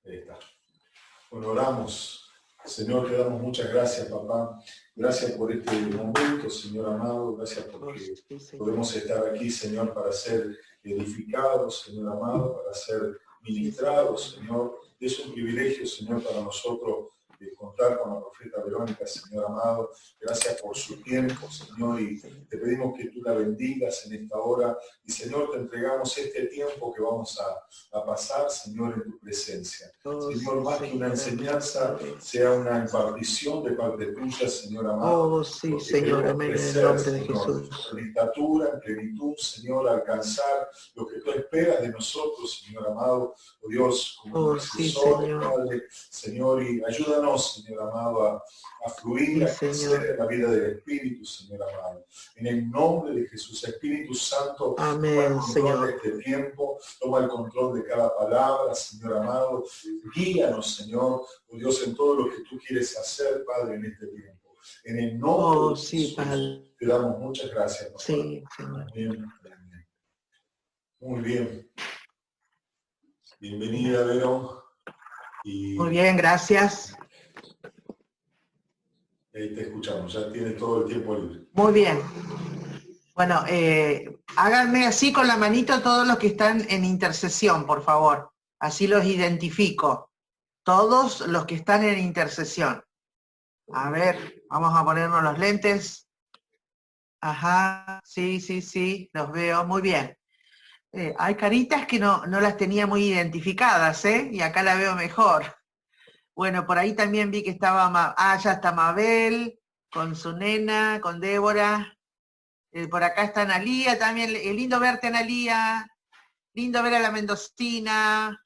Ahí está. Bueno, oramos. Señor, te damos muchas gracias, papá. Gracias por este momento, Señor amado. Gracias porque podemos estar aquí, Señor, para ser edificados, Señor amado, para ser ministrados, Señor. Es un privilegio, Señor, para nosotros contar con la profeta Verónica, Señor amado. Gracias por su tiempo, Señor, y te pedimos que tú la bendigas en esta hora. Y, Señor, te entregamos este tiempo que vamos a pasar, Señor, en tu presencia. Señor, más que una enseñanza, sea una impartición de parte tuya, Señor amado. Oh, sí, Señor, amén, en el nombre de Jesús. En estatura, en plenitud, Señor, alcanzar lo que tú esperas de nosotros, Señor amado. Oh Dios, como intercesor, Padre, Señor, y ayúdanos, Señor amado, a fluir, a crecer en la vida del Espíritu, Señor amado. En el nombre de Jesús, Espíritu Santo, amén, toma el control de este tiempo, toma el control de cada palabra, Señor amado. Guíanos, Señor, oh Dios, en todo lo que tú quieres hacer, Padre, en este tiempo. En el nombre de Jesús, Padre. Te damos muchas gracias, papá. Sí, Señor. Amén. Muy bien. Bienvenida, Vero. Muy bien, gracias. Ahí te escuchamos, ya tienes todo el tiempo libre. Muy bien. Bueno, háganme así con la manito todos los que están en intercesión, por favor. Así los identifico. Todos los que están en intercesión. A ver, vamos a ponernos los lentes. Ajá, sí, los veo. Muy bien. Hay caritas que no las tenía muy identificadas, ¿eh? Y acá la veo mejor. Bueno, por ahí también vi que estaba, ya está Mabel, con su nena, con Débora. Por acá está Analía también. Lindo verte, Analía. Lindo ver a la mendocina.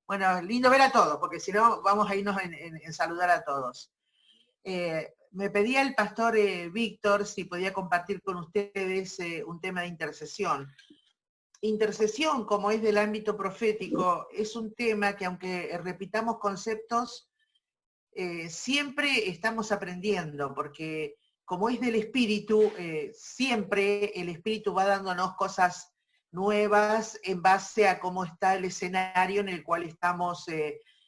Bueno, lindo ver a todos, porque si no vamos a irnos en saludar a todos. Me pedía el pastor Víctor si podía compartir con ustedes un tema de intercesión. Intercesión, como es del ámbito profético, es un tema que aunque repitamos conceptos, siempre estamos aprendiendo, porque como es del Espíritu, siempre el Espíritu va dándonos cosas nuevas en base a cómo está el escenario en el cual estamos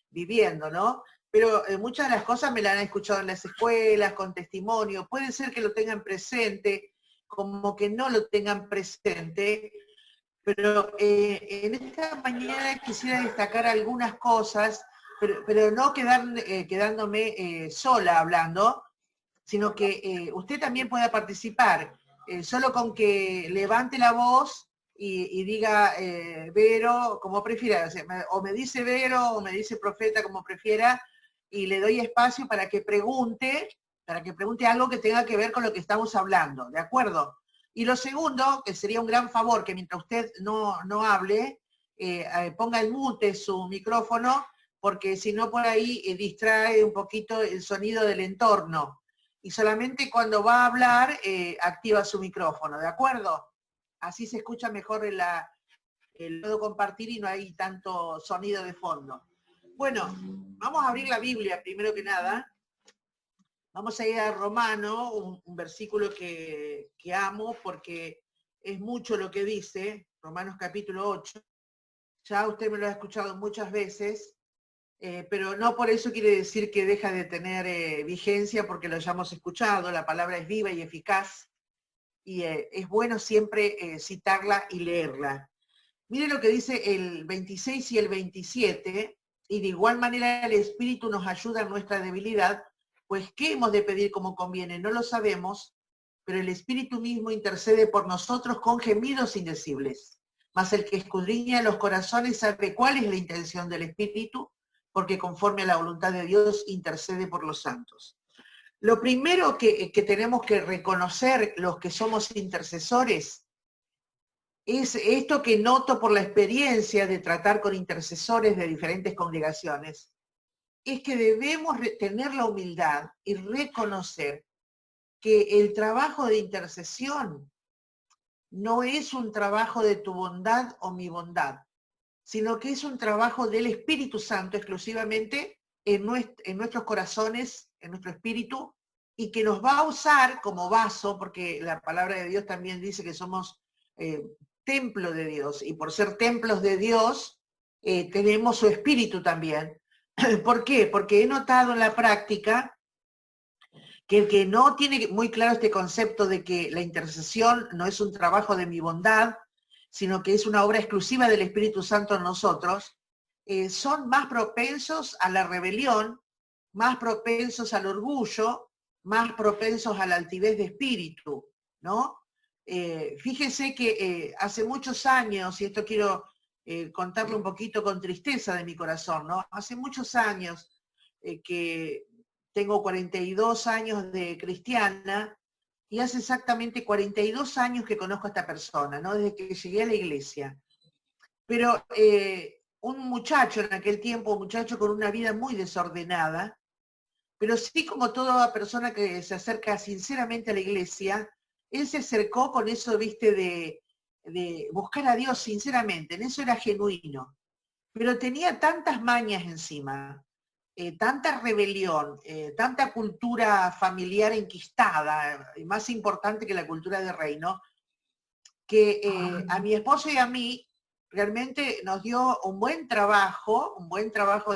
viviendo, ¿no? Pero muchas de las cosas me las han escuchado en las escuelas, con testimonio. Puede ser que lo tengan presente, como que no lo tengan presente, pero en esta mañana quisiera destacar algunas cosas, pero no quedándome sola hablando, sino que usted también pueda participar, solo con que levante la voz y diga Vero, como prefiera, o me dice Vero, o me dice profeta, como prefiera, y le doy espacio para que pregunte algo que tenga que ver con lo que estamos hablando, ¿de acuerdo? Y lo segundo, que sería un gran favor, que mientras usted no hable, ponga en mute su micrófono, porque si no por ahí distrae un poquito el sonido del entorno. Y solamente cuando va a hablar, activa su micrófono, ¿de acuerdo? Así se escucha mejor el puedo compartir y no hay tanto sonido de fondo. Bueno, vamos a abrir la Biblia primero que nada. Vamos a ir a Romano, un versículo que amo porque es mucho lo que dice, Romanos capítulo 8. Ya usted me lo ha escuchado muchas veces, pero no por eso quiere decir que deja de tener vigencia porque lo hayamos escuchado. La palabra es viva y eficaz y es bueno siempre citarla y leerla. Mire lo que dice el 26 y el 27, y de igual manera el Espíritu nos ayuda en nuestra debilidad, pues ¿qué hemos de pedir como conviene? No lo sabemos, pero el Espíritu mismo intercede por nosotros con gemidos indecibles. Mas el que escudriña los corazones sabe cuál es la intención del Espíritu, porque conforme a la voluntad de Dios intercede por los santos. Lo primero que tenemos que reconocer los que somos intercesores es esto que noto por la experiencia de tratar con intercesores de diferentes congregaciones, es que debemos tener la humildad y reconocer que el trabajo de intercesión no es un trabajo de tu bondad o mi bondad, sino que es un trabajo del Espíritu Santo exclusivamente en nuestros corazones, en nuestro espíritu, y que nos va a usar como vaso, porque la palabra de Dios también dice que somos templo de Dios, y por ser templos de Dios, tenemos su espíritu también. ¿Por qué? Porque he notado en la práctica que el que no tiene muy claro este concepto de que la intercesión no es un trabajo de mi bondad, sino que es una obra exclusiva del Espíritu Santo en nosotros, son más propensos a la rebelión, más propensos al orgullo, más propensos a la altivez de espíritu, ¿no? Fíjese que hace muchos años, y esto quiero contarle un poquito con tristeza de mi corazón, ¿no? Hace muchos años que tengo 42 años de cristiana y hace exactamente 42 años que conozco a esta persona, ¿no? Desde que llegué a la iglesia. Pero un muchacho en aquel tiempo, un muchacho con una vida muy desordenada, pero sí como toda persona que se acerca sinceramente a la iglesia, él se acercó con eso, viste, de buscar a Dios sinceramente, en eso era genuino. Pero tenía tantas mañas encima, tanta rebelión, tanta cultura familiar enquistada, más importante que la cultura de reino, que a mi esposo y a mí realmente nos dio un buen trabajo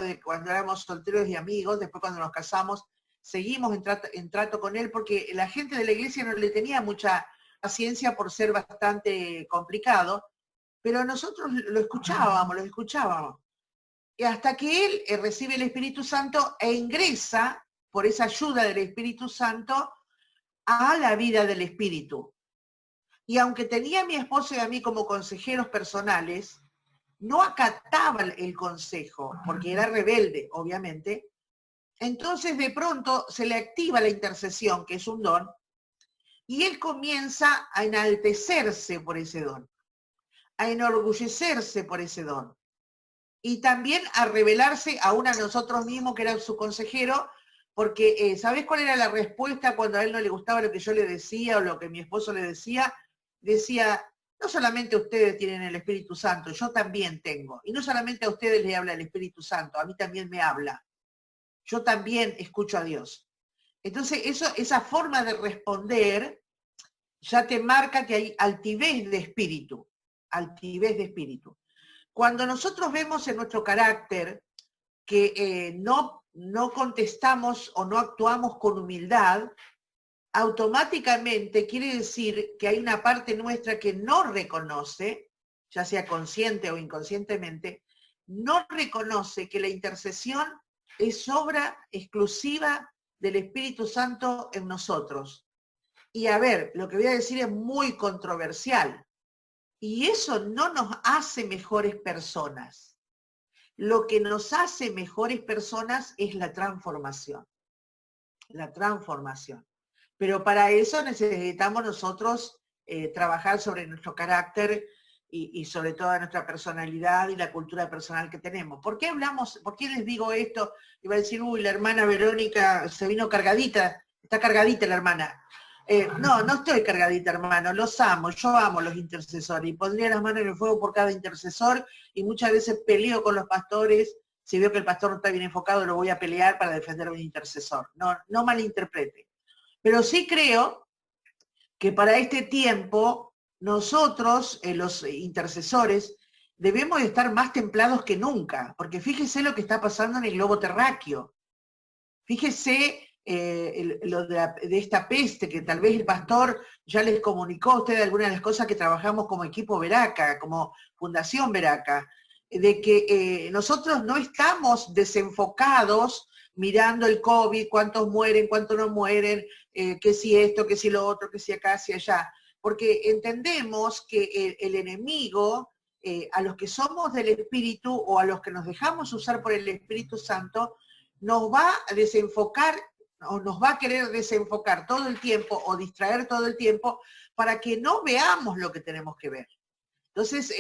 de cuando éramos solteros y amigos, después cuando nos casamos, seguimos en trato con él, porque la gente de la iglesia no le tenía mucha paciencia por ser bastante complicado, pero nosotros lo escuchábamos. Y hasta que él recibe el Espíritu Santo e ingresa, por esa ayuda del Espíritu Santo, a la vida del Espíritu. Y aunque tenía a mi esposo y a mí como consejeros personales, no acataba el consejo, porque era rebelde, obviamente. Entonces de pronto se le activa la intercesión, que es un don, y él comienza a enaltecerse por ese don, a enorgullecerse por ese don. Y también a revelarse aún a nosotros mismos, que era su consejero, porque ¿sabés cuál era la respuesta cuando a él no le gustaba lo que yo le decía o lo que mi esposo le decía? Decía, no solamente ustedes tienen el Espíritu Santo, yo también tengo. Y no solamente a ustedes les habla el Espíritu Santo, a mí también me habla. Yo también escucho a Dios. Entonces, esa forma de responder ya te marca que hay altivez de espíritu, altivez de espíritu. Cuando nosotros vemos en nuestro carácter que no contestamos o no actuamos con humildad, automáticamente quiere decir que hay una parte nuestra que no reconoce, ya sea consciente o inconscientemente, no reconoce que la intercesión es obra exclusiva del Espíritu Santo en nosotros. Y a ver, lo que voy a decir es muy controversial, y eso no nos hace mejores personas. Lo que nos hace mejores personas es la transformación. La transformación. Pero para eso necesitamos nosotros trabajar sobre nuestro carácter y sobre toda nuestra personalidad y la cultura personal que tenemos. ¿Por qué les digo esto? Iba a decir, uy, la hermana Verónica se vino cargadita, está cargadita la hermana. No estoy cargadita, hermano, yo amo los intercesores y pondría las manos en el fuego por cada intercesor y muchas veces peleo con los pastores. Si veo que el pastor no está bien enfocado, lo voy a pelear para defender a un intercesor. No malinterprete. Pero sí creo que para este tiempo nosotros, los intercesores, debemos estar más templados que nunca, porque fíjese lo que está pasando en el globo terráqueo. Fíjese lo de esta peste, que tal vez el pastor ya les comunicó a ustedes algunas de las cosas que trabajamos como equipo Veraca, como Fundación Veraca, de que nosotros no estamos desenfocados mirando el COVID, cuántos mueren, cuántos no mueren, que si esto, que si lo otro, que si acá, si allá, porque entendemos que el enemigo, a los que somos del Espíritu o a los que nos dejamos usar por el Espíritu Santo, nos va a desenfocar o nos va a querer desenfocar todo el tiempo o distraer todo el tiempo para que no veamos lo que tenemos que ver. Entonces,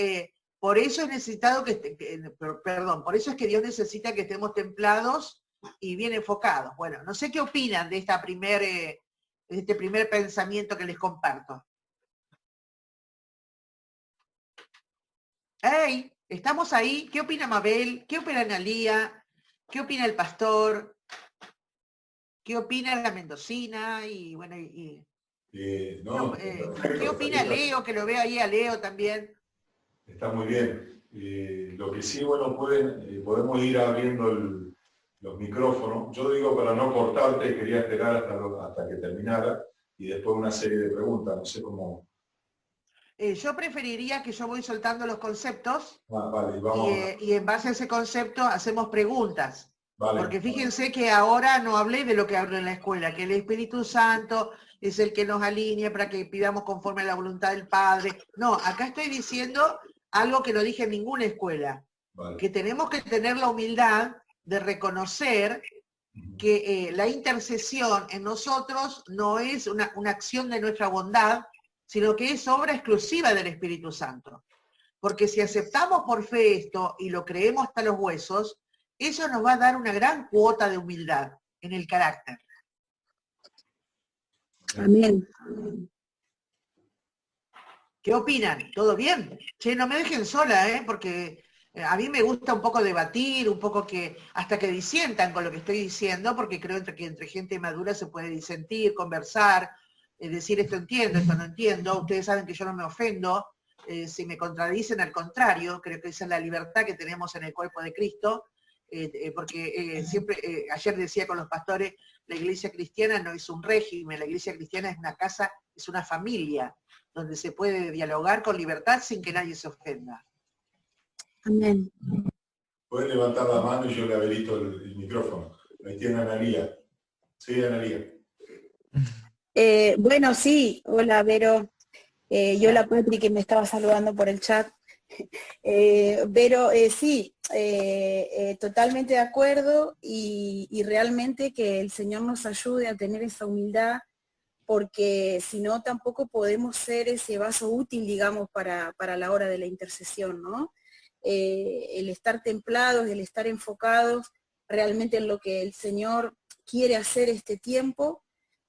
por eso por eso es que Dios necesita que estemos templados y bien enfocados. Bueno, no sé qué opinan de este primer pensamiento que les comparto. ¡Hey! ¿Estamos ahí? ¿Qué opina Mabel? ¿Qué opina Analía? ¿Qué opina el pastor? ¿Qué opina la mendocina? Y bueno, ¿qué opina Leo? Que lo veo ahí a Leo también. Está muy bien. Lo que sí, bueno, podemos ir abriendo los micrófonos. Yo digo para no cortarte, quería esperar hasta que terminara y después una serie de preguntas, no sé cómo... Yo preferiría que yo voy soltando los conceptos Vale, vamos y en base a ese concepto hacemos preguntas. vale. Porque fíjense que ahora no hablé de lo que hablo en la escuela, que el Espíritu Santo es el que nos alinea para que pidamos conforme a la voluntad del Padre. No, acá estoy diciendo algo que no dije en ninguna escuela, Vale. que tenemos que tener la humildad de reconocer que la intercesión en nosotros no es una acción de nuestra bondad, sino que es obra exclusiva del Espíritu Santo. Porque si aceptamos por fe esto y lo creemos hasta los huesos, eso nos va a dar una gran cuota de humildad en el carácter. Amén. ¿Qué opinan? ¿Todo bien? Che, no me dejen sola, porque a mí me gusta un poco debatir, un poco que hasta que disientan con lo que estoy diciendo, porque creo que entre gente madura se puede disentir, conversar, decir esto entiendo, esto no entiendo. Ustedes saben que yo no me ofendo. Si me contradicen, al contrario, creo que esa es la libertad que tenemos en el cuerpo de Cristo, porque siempre, ayer decía con los pastores, la iglesia cristiana no es un régimen, la iglesia cristiana es una casa, es una familia, donde se puede dialogar con libertad sin que nadie se ofenda. Amén. Pueden levantar la mano y yo le habilito el micrófono. Ahí tiene Analía. Sí, Analía. Bueno, sí, hola Vero. Yo la Patri que me estaba saludando por el chat. Pero sí, totalmente de acuerdo y realmente que el Señor nos ayude a tener esa humildad, porque si no tampoco podemos ser ese vaso útil, digamos, para la hora de la intercesión, ¿no? El estar templados, el estar enfocados realmente en lo que el Señor quiere hacer este tiempo,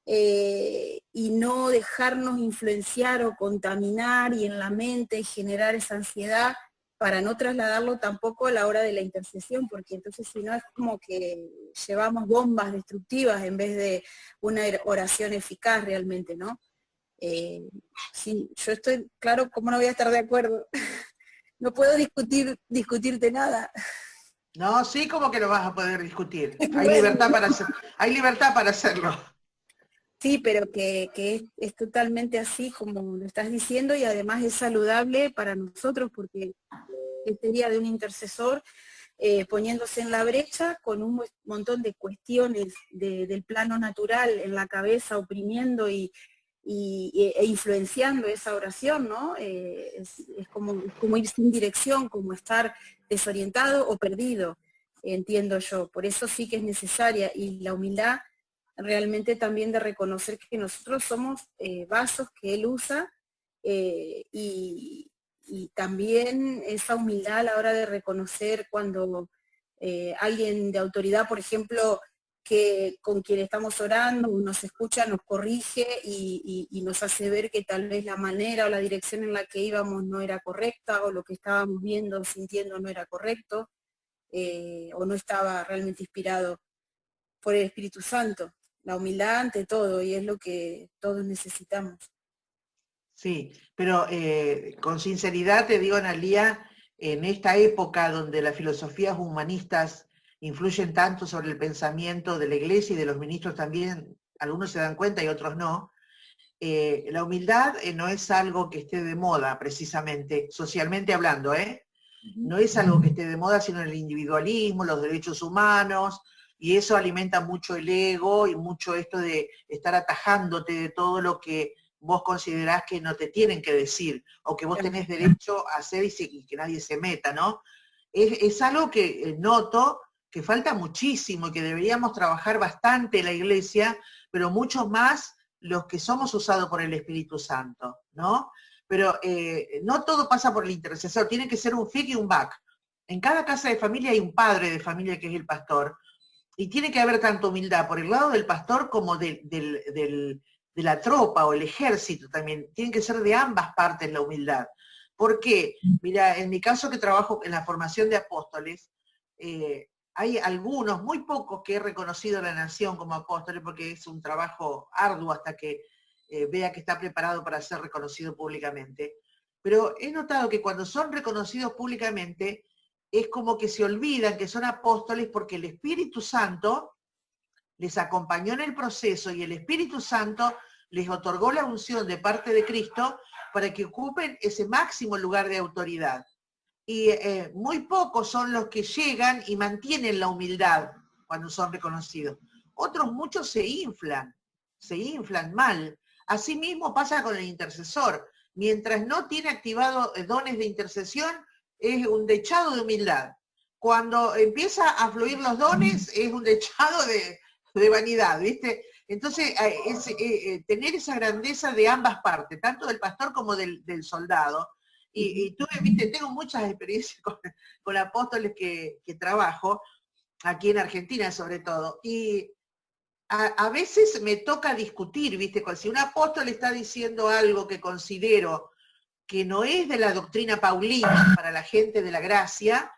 y no dejarnos influenciar o contaminar y en la mente generar esa ansiedad para no trasladarlo tampoco a la hora de la intercesión, porque entonces si no es como que llevamos bombas destructivas en vez de una oración eficaz realmente, ¿no? Sí, yo estoy, claro, ¿cómo no voy a estar de acuerdo? No puedo discutirte nada. No, sí, como que lo vas a poder discutir. Hay Bueno. libertad para hacerlo. Sí, pero que es totalmente así como lo estás diciendo, y además es saludable para nosotros porque este día de un intercesor poniéndose en la brecha con un montón de cuestiones del plano natural en la cabeza, oprimiendo e influenciando esa oración, ¿no? Es como ir sin dirección, como estar desorientado o perdido, entiendo yo. Por eso sí que es necesaria, y la humildad realmente también de reconocer que nosotros somos vasos que Él usa, y también esa humildad a la hora de reconocer cuando alguien de autoridad, por ejemplo, que con quien estamos orando, nos escucha, nos corrige y nos hace ver que tal vez la manera o la dirección en la que íbamos no era correcta, o lo que estábamos viendo, sintiendo no era correcto, o no estaba realmente inspirado por el Espíritu Santo. La humildad ante todo, y es lo que todos necesitamos. Sí, pero con sinceridad te digo, Analía, en esta época donde las filosofías humanistas influyen tanto sobre el pensamiento de la Iglesia y de los ministros también, algunos se dan cuenta y otros no, la humildad no es algo que esté de moda precisamente, socialmente hablando, no es algo que esté de moda, sino el individualismo, los derechos humanos, y eso alimenta mucho el ego y mucho esto de estar atajándote de todo lo que vos considerás que no te tienen que decir, o que vos tenés derecho a hacer y que nadie se meta, ¿no? Es algo que noto que falta muchísimo y que deberíamos trabajar bastante en la Iglesia, pero mucho más los que somos usados por el Espíritu Santo, ¿no? Pero no todo pasa por el intercesor, tiene que ser un FIC y un BAC. En cada casa de familia hay un padre de familia que es el pastor, y tiene que haber tanta humildad por el lado del pastor como de la tropa o el ejército también. Tiene que ser de ambas partes la humildad. ¿Por qué? Mira, en mi caso que trabajo en la formación de apóstoles, hay algunos, muy pocos, que he reconocido a la nación como apóstoles, porque es un trabajo arduo hasta que vea que está preparado para ser reconocido públicamente. Pero he notado que cuando son reconocidos públicamente, es como que se olvidan que son apóstoles porque el Espíritu Santo les acompañó en el proceso y el Espíritu Santo les otorgó la unción de parte de Cristo para que ocupen ese máximo lugar de autoridad. Y muy pocos son los que llegan y mantienen la humildad cuando son reconocidos. Otros muchos se inflan mal. Asimismo pasa con el intercesor. Mientras no tiene activado dones de intercesión, es un dechado de humildad. Cuando empieza a fluir los dones, es un dechado de vanidad, ¿viste? Entonces, tener esa grandeza de ambas partes, tanto del pastor como del soldado. Y tuve, viste, tengo muchas experiencias con apóstoles que trabajo, aquí en Argentina sobre todo, y a veces me toca discutir, viste, si un apóstol está diciendo algo que considero que no es de la doctrina paulina para la gente de la gracia,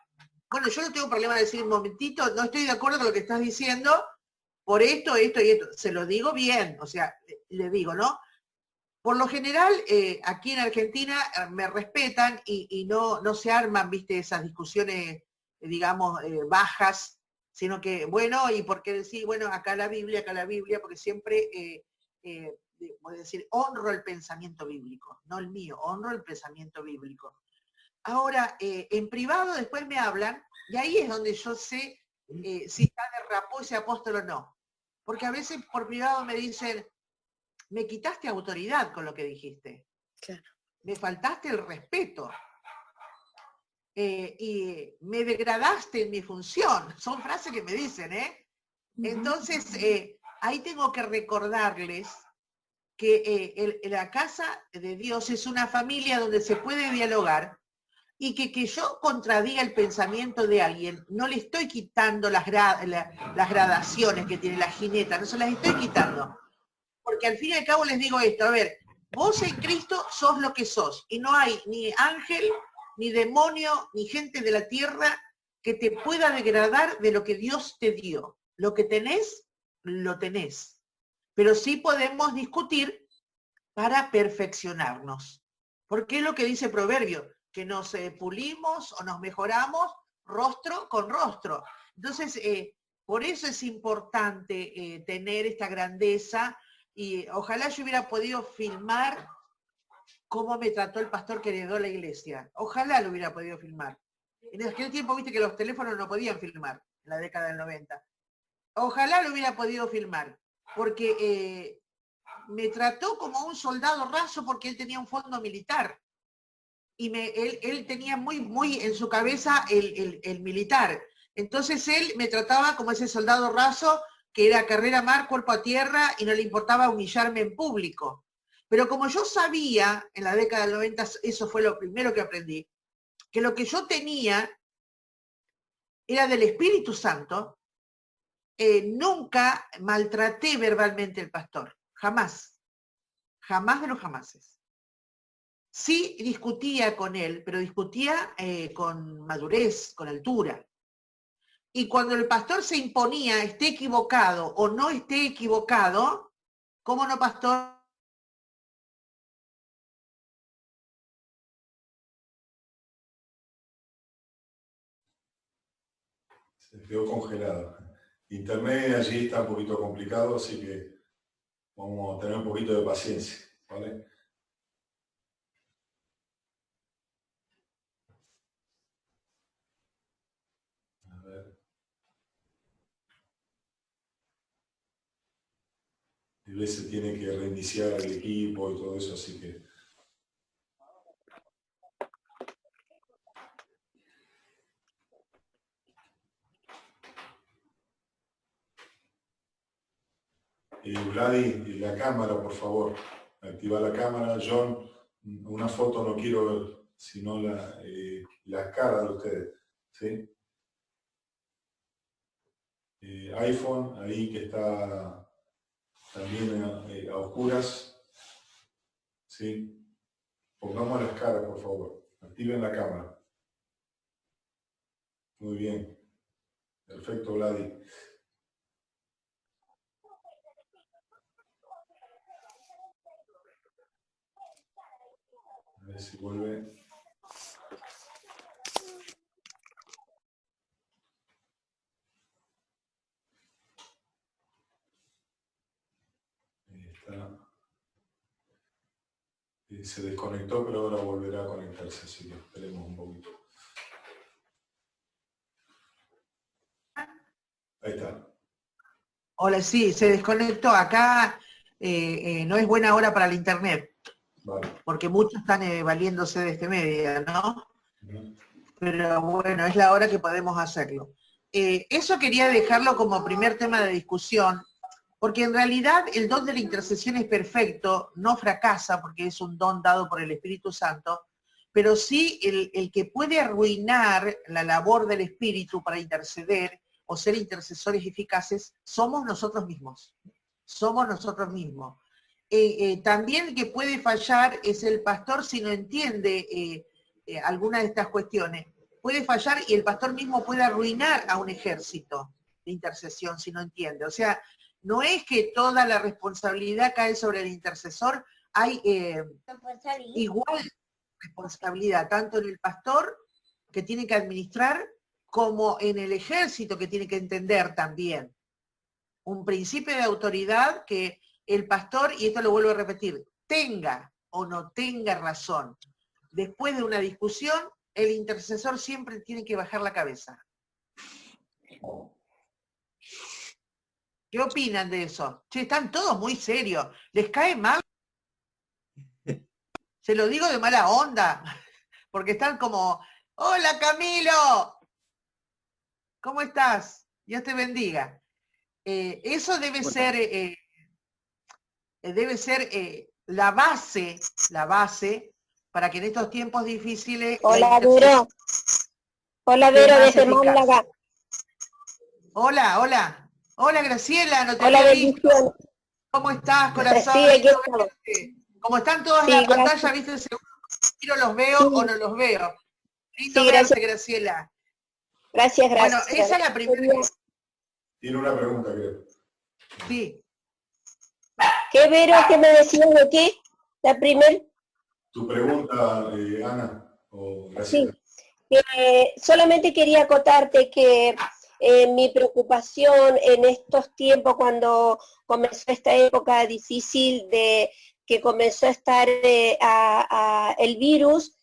bueno, yo no tengo problema de decir un momentito, no estoy de acuerdo con lo que estás diciendo, por esto, esto y esto, se lo digo bien, o sea, le digo, ¿no? Por lo general, aquí en Argentina me respetan y no se arman, viste, esas discusiones, digamos, bajas, sino que, bueno, ¿y por qué decir, bueno, acá la Biblia, porque siempre, voy a decir, honro el pensamiento bíblico, no el mío, honro el pensamiento bíblico. Ahora, en privado después me hablan, y ahí es donde yo sé si está derrapó ese apóstol o no. Porque a veces por privado me dicen, me quitaste autoridad con lo que dijiste. Claro. Me faltaste el respeto. Y me degradaste en mi función. Son frases que me dicen, ¿eh? Entonces, ahí tengo que recordarles que la casa de Dios es una familia donde se puede dialogar y que yo contradiga el pensamiento de alguien, no le estoy quitando las gradaciones que tiene la jineta, no se las estoy quitando. Porque al fin y al cabo les digo esto, a ver, vos en Cristo sos lo que sos, y no hay ni ángel, ni demonio, ni gente de la tierra que te pueda degradar de lo que Dios te dio. Lo que tenés, lo tenés. Pero sí podemos discutir para perfeccionarnos. Porque es lo que dice Proverbio, que nos pulimos o nos mejoramos rostro con rostro. Entonces, por eso es importante tener esta grandeza. Y ojalá yo hubiera podido filmar cómo me trató el pastor que heredó la iglesia. Ojalá lo hubiera podido filmar. En aquel tiempo, viste que los teléfonos no podían filmar, en la década del 90. Ojalá lo hubiera podido filmar, porque me trató como un soldado raso porque él tenía un fondo militar. Y él tenía muy en su cabeza el militar. Entonces él me trataba como ese soldado raso que era carrera mar, cuerpo a tierra, y no le importaba humillarme en público. Pero como yo sabía, en la década del 90, eso fue lo primero que aprendí, que lo que yo tenía era del Espíritu Santo, nunca maltraté verbalmente al pastor, jamás, jamás de los jamases. Sí discutía con él, pero discutía con madurez, con altura. Y cuando el pastor se imponía, esté equivocado o no esté equivocado, ¿cómo no, pastor? Se quedó congelado. Internet allí está un poquito complicado, así que vamos a tener un poquito de paciencia, ¿vale? A ver. A veces tiene que reiniciar el equipo y todo eso, así que... Vladi, la cámara, por favor. Activa la cámara. John, una foto no quiero ver, sino la cara de ustedes. ¿Sí? iPhone, ahí que está también a oscuras. ¿Sí? Pongamos las caras, por favor. Activen la cámara. Muy bien. Perfecto, Vladi. A ver si vuelve. Está. Se desconectó, pero ahora volverá a conectarse, así que esperemos un poquito. Ahí está. Hola, sí, se desconectó. Acá no es buena hora para el internet, Vale. porque muchos están valiéndose de este medio, ¿no? Pero bueno, es la hora que podemos hacerlo. Eso quería dejarlo como primer tema de discusión, porque en realidad el don de la intercesión es perfecto, no fracasa porque es un don dado por el Espíritu Santo, pero sí el que puede arruinar la labor del Espíritu para interceder o ser intercesores eficaces somos nosotros mismos. Somos nosotros mismos. También el que puede fallar es el pastor si no entiende alguna de estas cuestiones. Puede fallar y el pastor mismo puede arruinar a un ejército de intercesión si no entiende. O sea, no es que toda la responsabilidad cae sobre el intercesor, hay igual responsabilidad tanto en el pastor que tiene que administrar como en el ejército que tiene que entender también. Un principio de autoridad que el pastor, y esto lo vuelvo a repetir, tenga o no tenga razón. Después de una discusión, el intercesor siempre tiene que bajar la cabeza. ¿Qué opinan de eso? Che, están todos muy serios. ¿Les cae mal? Se lo digo de mala onda, porque están como, hola Camilo, ¿cómo estás? Dios te bendiga. Eso debe ser la base para que en estos tiempos difíciles... Hola, Vero. Hola, Vero, desde Málaga. Hola, hola. Hola, Graciela, no te Hola, había visto. bendición. ¿Cómo estás, corazón? Sí, aquí estamos. Como están todas en la pantalla, ¿viste? Seguro los veo o no los veo. Lindo verte, Graciela. Gracias, gracias. Bueno, esa es la primera. Tiene una pregunta, creo. Sí. ¿Qué, Vero? ¿Qué me decías de qué? La primera. Tu pregunta, Ana, o Graciela. Sí. Solamente quería acotarte que mi preocupación en estos tiempos, cuando comenzó esta época difícil de que comenzó a estar el virus,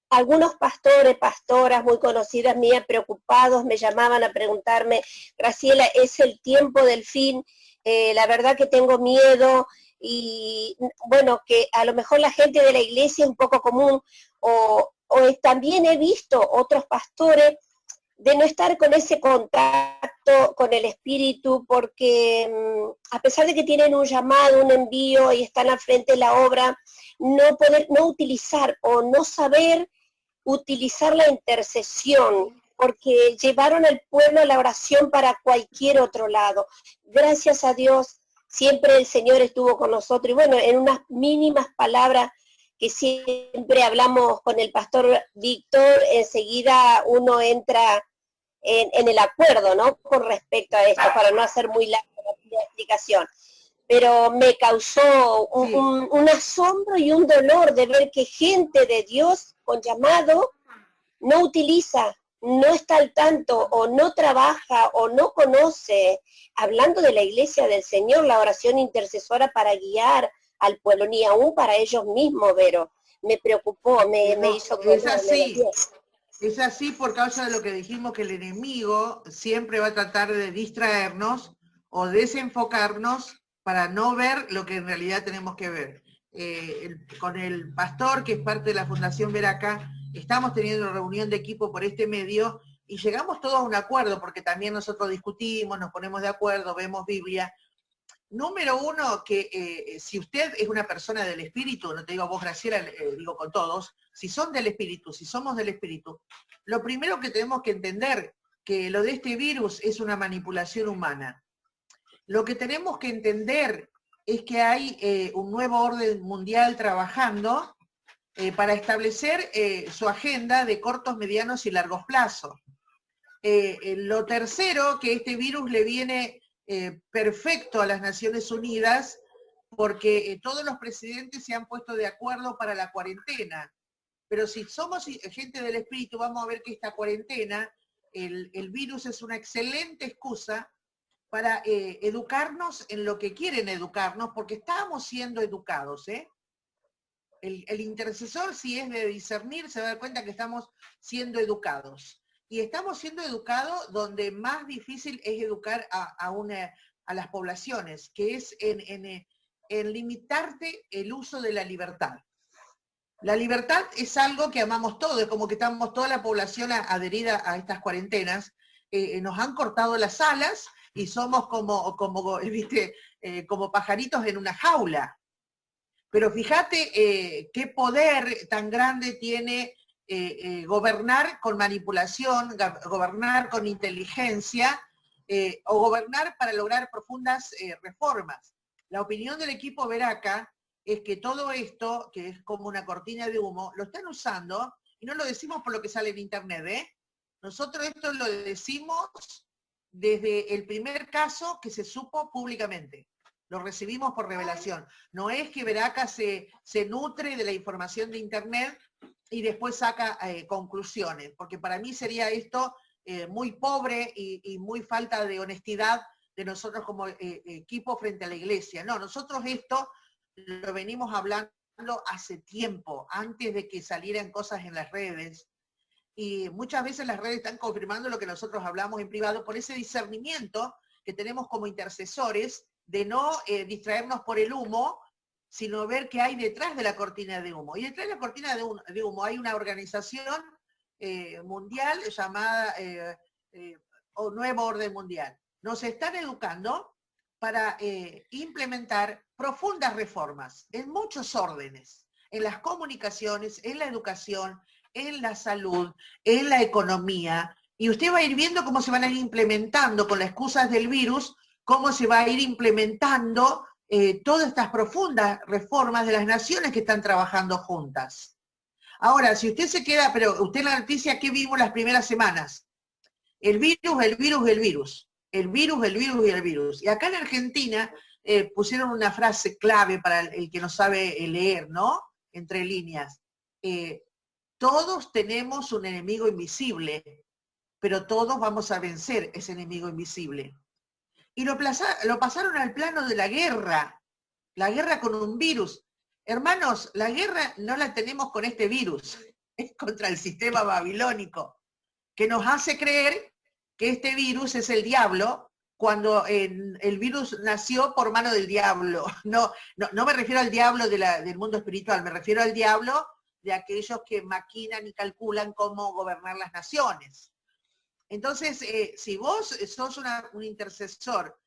algunos pastores, pastoras muy conocidas mías, preocupados, me llamaban a preguntarme, Graciela, ¿es el tiempo del fin? La verdad que tengo miedo, y bueno, que a lo mejor la gente de la iglesia es un poco común, o también he visto otros pastores de no estar con ese contacto con el Espíritu, porque a pesar de que tienen un llamado, un envío y están al frente de la obra, no utilizar o no saber utilizar la intercesión, porque llevaron al pueblo a la oración para cualquier otro lado. Gracias a Dios, siempre el Señor estuvo con nosotros, y bueno, en unas mínimas palabras que siempre hablamos con el pastor Víctor, enseguida uno entra en el acuerdo, ¿no? Con respecto a esto, para no hacer muy larga la explicación. Pero me causó un asombro y un dolor de ver que gente de Dios con llamado no utiliza, no está al tanto, o no trabaja, o no conoce, hablando de la iglesia del Señor, la oración intercesora para guiar al pueblo, ni aún para ellos mismos, Vero. Me preocupó, me hizo... Es así por causa de lo que dijimos, que el enemigo siempre va a tratar de distraernos o desenfocarnos para no ver lo que en realidad tenemos que ver. Con el pastor, que es parte de la Fundación Veraca, estamos teniendo una reunión de equipo por este medio y llegamos todos a un acuerdo, porque también nosotros discutimos, nos ponemos de acuerdo, vemos Biblia. Número uno, que si usted es una persona del Espíritu, no te digo vos, Graciela, digo con todos, si son del Espíritu, si somos del Espíritu, lo primero que tenemos que entender que lo de este virus es una manipulación humana. Lo que tenemos que entender es que hay un nuevo orden mundial trabajando para establecer su agenda de cortos, medianos y largos plazos. Lo tercero, que este virus le viene perfecto a las Naciones Unidas, porque todos los presidentes se han puesto de acuerdo para la cuarentena. Pero si somos gente del Espíritu, vamos a ver que esta cuarentena, el virus es una excelente excusa para educarnos en lo que quieren educarnos, porque estábamos siendo educados, ¿eh? El intercesor, si es de discernir, se va a dar cuenta que estamos siendo educados. Y estamos siendo educados donde más difícil es educar a las poblaciones, que es en limitarte el uso de la libertad. La libertad es algo que amamos todos, es como que estamos toda la población adherida a estas cuarentenas, nos han cortado las alas y somos ¿viste? Como pajaritos en una jaula. Pero fíjate qué poder tan grande tiene gobernar con manipulación, gobernar con inteligencia, o gobernar para lograr profundas reformas. La opinión del equipo Veraca es que todo esto, que es como una cortina de humo, lo están usando, y no lo decimos por lo que sale en internet, ¿eh? Nosotros esto lo decimos desde el primer caso que se supo públicamente. Lo recibimos por revelación. No es que Veraca se nutre de la información de internet y después saca conclusiones, porque para mí sería esto muy pobre y muy falta de honestidad de nosotros como equipo frente a la iglesia. No, nosotros esto lo venimos hablando hace tiempo, antes de que salieran cosas en las redes, y muchas veces las redes están confirmando lo que nosotros hablamos en privado por ese discernimiento que tenemos como intercesores de no distraernos por el humo, sino ver qué hay detrás de la cortina de humo. Y detrás de la cortina de humo hay una organización mundial llamada Nuevo Orden Mundial. Nos están educando para implementar profundas reformas en muchos órdenes, en las comunicaciones, en la educación, en la salud, en la economía, y usted va a ir viendo cómo se van a ir implementando con las excusas del virus, cómo se va a ir implementando todas estas profundas reformas de las naciones que están trabajando juntas. Ahora, si usted se queda, pero usted en la noticia, ¿qué vimos las primeras semanas? El virus, el virus, el virus. El virus, el virus y el virus. Y acá en Argentina pusieron una frase clave para el que no sabe leer, ¿no? Entre líneas. Todos tenemos un enemigo invisible, pero todos vamos a vencer ese enemigo invisible. Y lo pasaron al plano de la guerra con un virus. Hermanos, la guerra no la tenemos con este virus, es contra el sistema babilónico, que nos hace creer que este virus es el diablo, cuando el virus nació por mano del diablo. No me refiero al diablo del mundo espiritual, me refiero al diablo de aquellos que maquinan y calculan cómo gobernar las naciones. Entonces, si vos sos un intercesor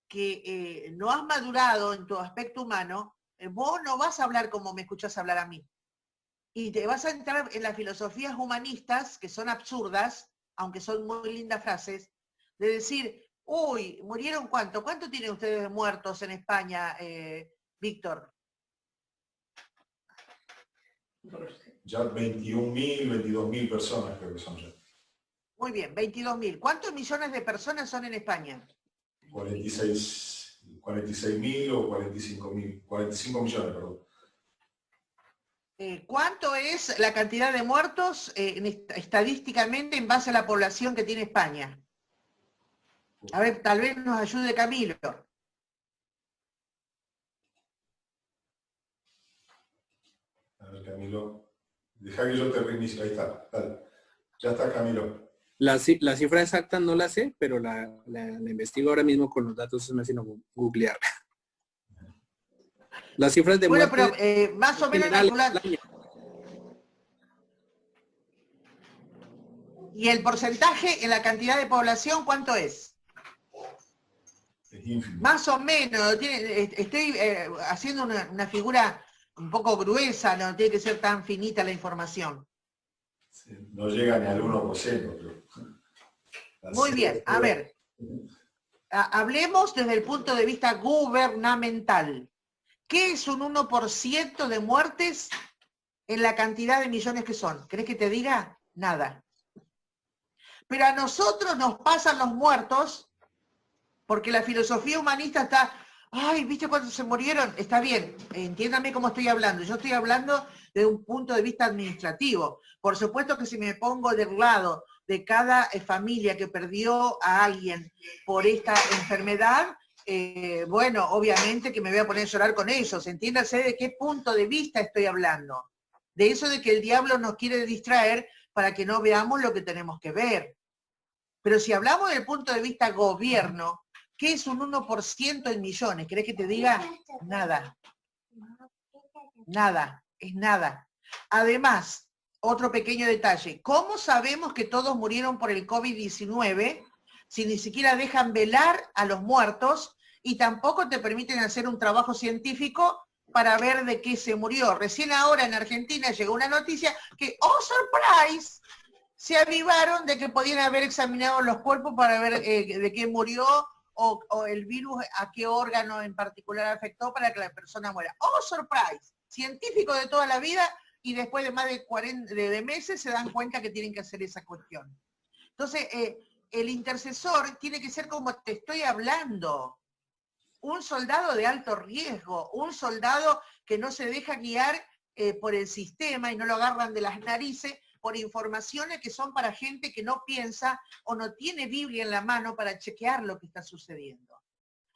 que no has madurado en tu aspecto humano, vos no vas a hablar como me escuchás hablar a mí. Y te vas a entrar en las filosofías humanistas, que son absurdas, aunque son muy lindas frases, de decir, uy, ¿murieron cuánto? ¿Cuánto tienen ustedes de muertos en España, Víctor? Ya 21.000, 22.000 personas creo que son ya. Muy bien, 22.000. ¿Cuántos millones de personas son en España? 46.000 o 45.000, 45 millones, perdón. ¿Cuánto es la cantidad de muertos estadísticamente en base a la población que tiene España? A ver, tal vez nos ayude Camilo. A ver, Camilo. Deja que yo te reinicie. Ahí está. Dale. Ya está, Camilo. La cifra exacta no la sé, pero la investigo ahora mismo con los datos, me hacen googlear. Las cifras de muerte... Bueno, pero más o menos natural. ¿Y el porcentaje en la cantidad de población cuánto es? Es ínfimo. Más o menos. Estoy haciendo una figura un poco gruesa, no tiene que ser tan finita la información. Sí, no llega ni al 1%. Pero... Muy bien, a ver. Hablemos desde el punto de vista gubernamental. ¿Qué es un 1% de muertes en la cantidad de millones que son? ¿Querés que te diga? Nada. Pero a nosotros nos pasan los muertos porque la filosofía humanista está, ay, ¿viste cuántos se murieron? Está bien, entiéndame cómo estoy hablando. Yo estoy hablando desde un punto de vista administrativo. Por supuesto que si me pongo del lado de cada familia que perdió a alguien por esta enfermedad, bueno, obviamente que me voy a poner a llorar con ellos. Entiéndase de qué punto de vista estoy hablando. De eso de que el diablo nos quiere distraer para que no veamos lo que tenemos que ver. Pero si hablamos del punto de vista gobierno, ¿qué es un 1% en millones? ¿Querés que te diga? Nada. Nada, es nada. Además, otro pequeño detalle. ¿Cómo sabemos que todos murieron por el COVID-19 si ni siquiera dejan velar a los muertos y tampoco te permiten hacer un trabajo científico para ver de qué se murió? Recién ahora en Argentina llegó una noticia que, ¡oh, surprise!, se avivaron de que podían haber examinado los cuerpos para ver de qué murió o el virus a qué órgano en particular afectó para que la persona muera. ¡Oh, surprise! Científico de toda la vida, y después de más de 40 meses se dan cuenta que tienen que hacer esa cuestión. Entonces, el intercesor tiene que ser como te estoy hablando. Un soldado de alto riesgo, un soldado que no se deja guiar por el sistema y no lo agarran de las narices por informaciones que son para gente que no piensa o no tiene Biblia en la mano para chequear lo que está sucediendo.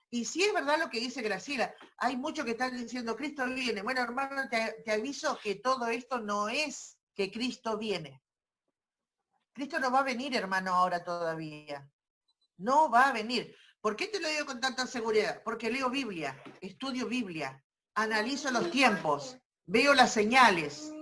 Y si es verdad lo que dice Graciela, hay muchos que están diciendo, Cristo viene. Bueno, hermano, te aviso que todo esto no es que Cristo viene. Cristo no va a venir, hermano, ahora todavía. No va a venir. ¿Por qué te lo digo con tanta seguridad? Porque leo Biblia, estudio Biblia, analizo los tiempos, veo las señales.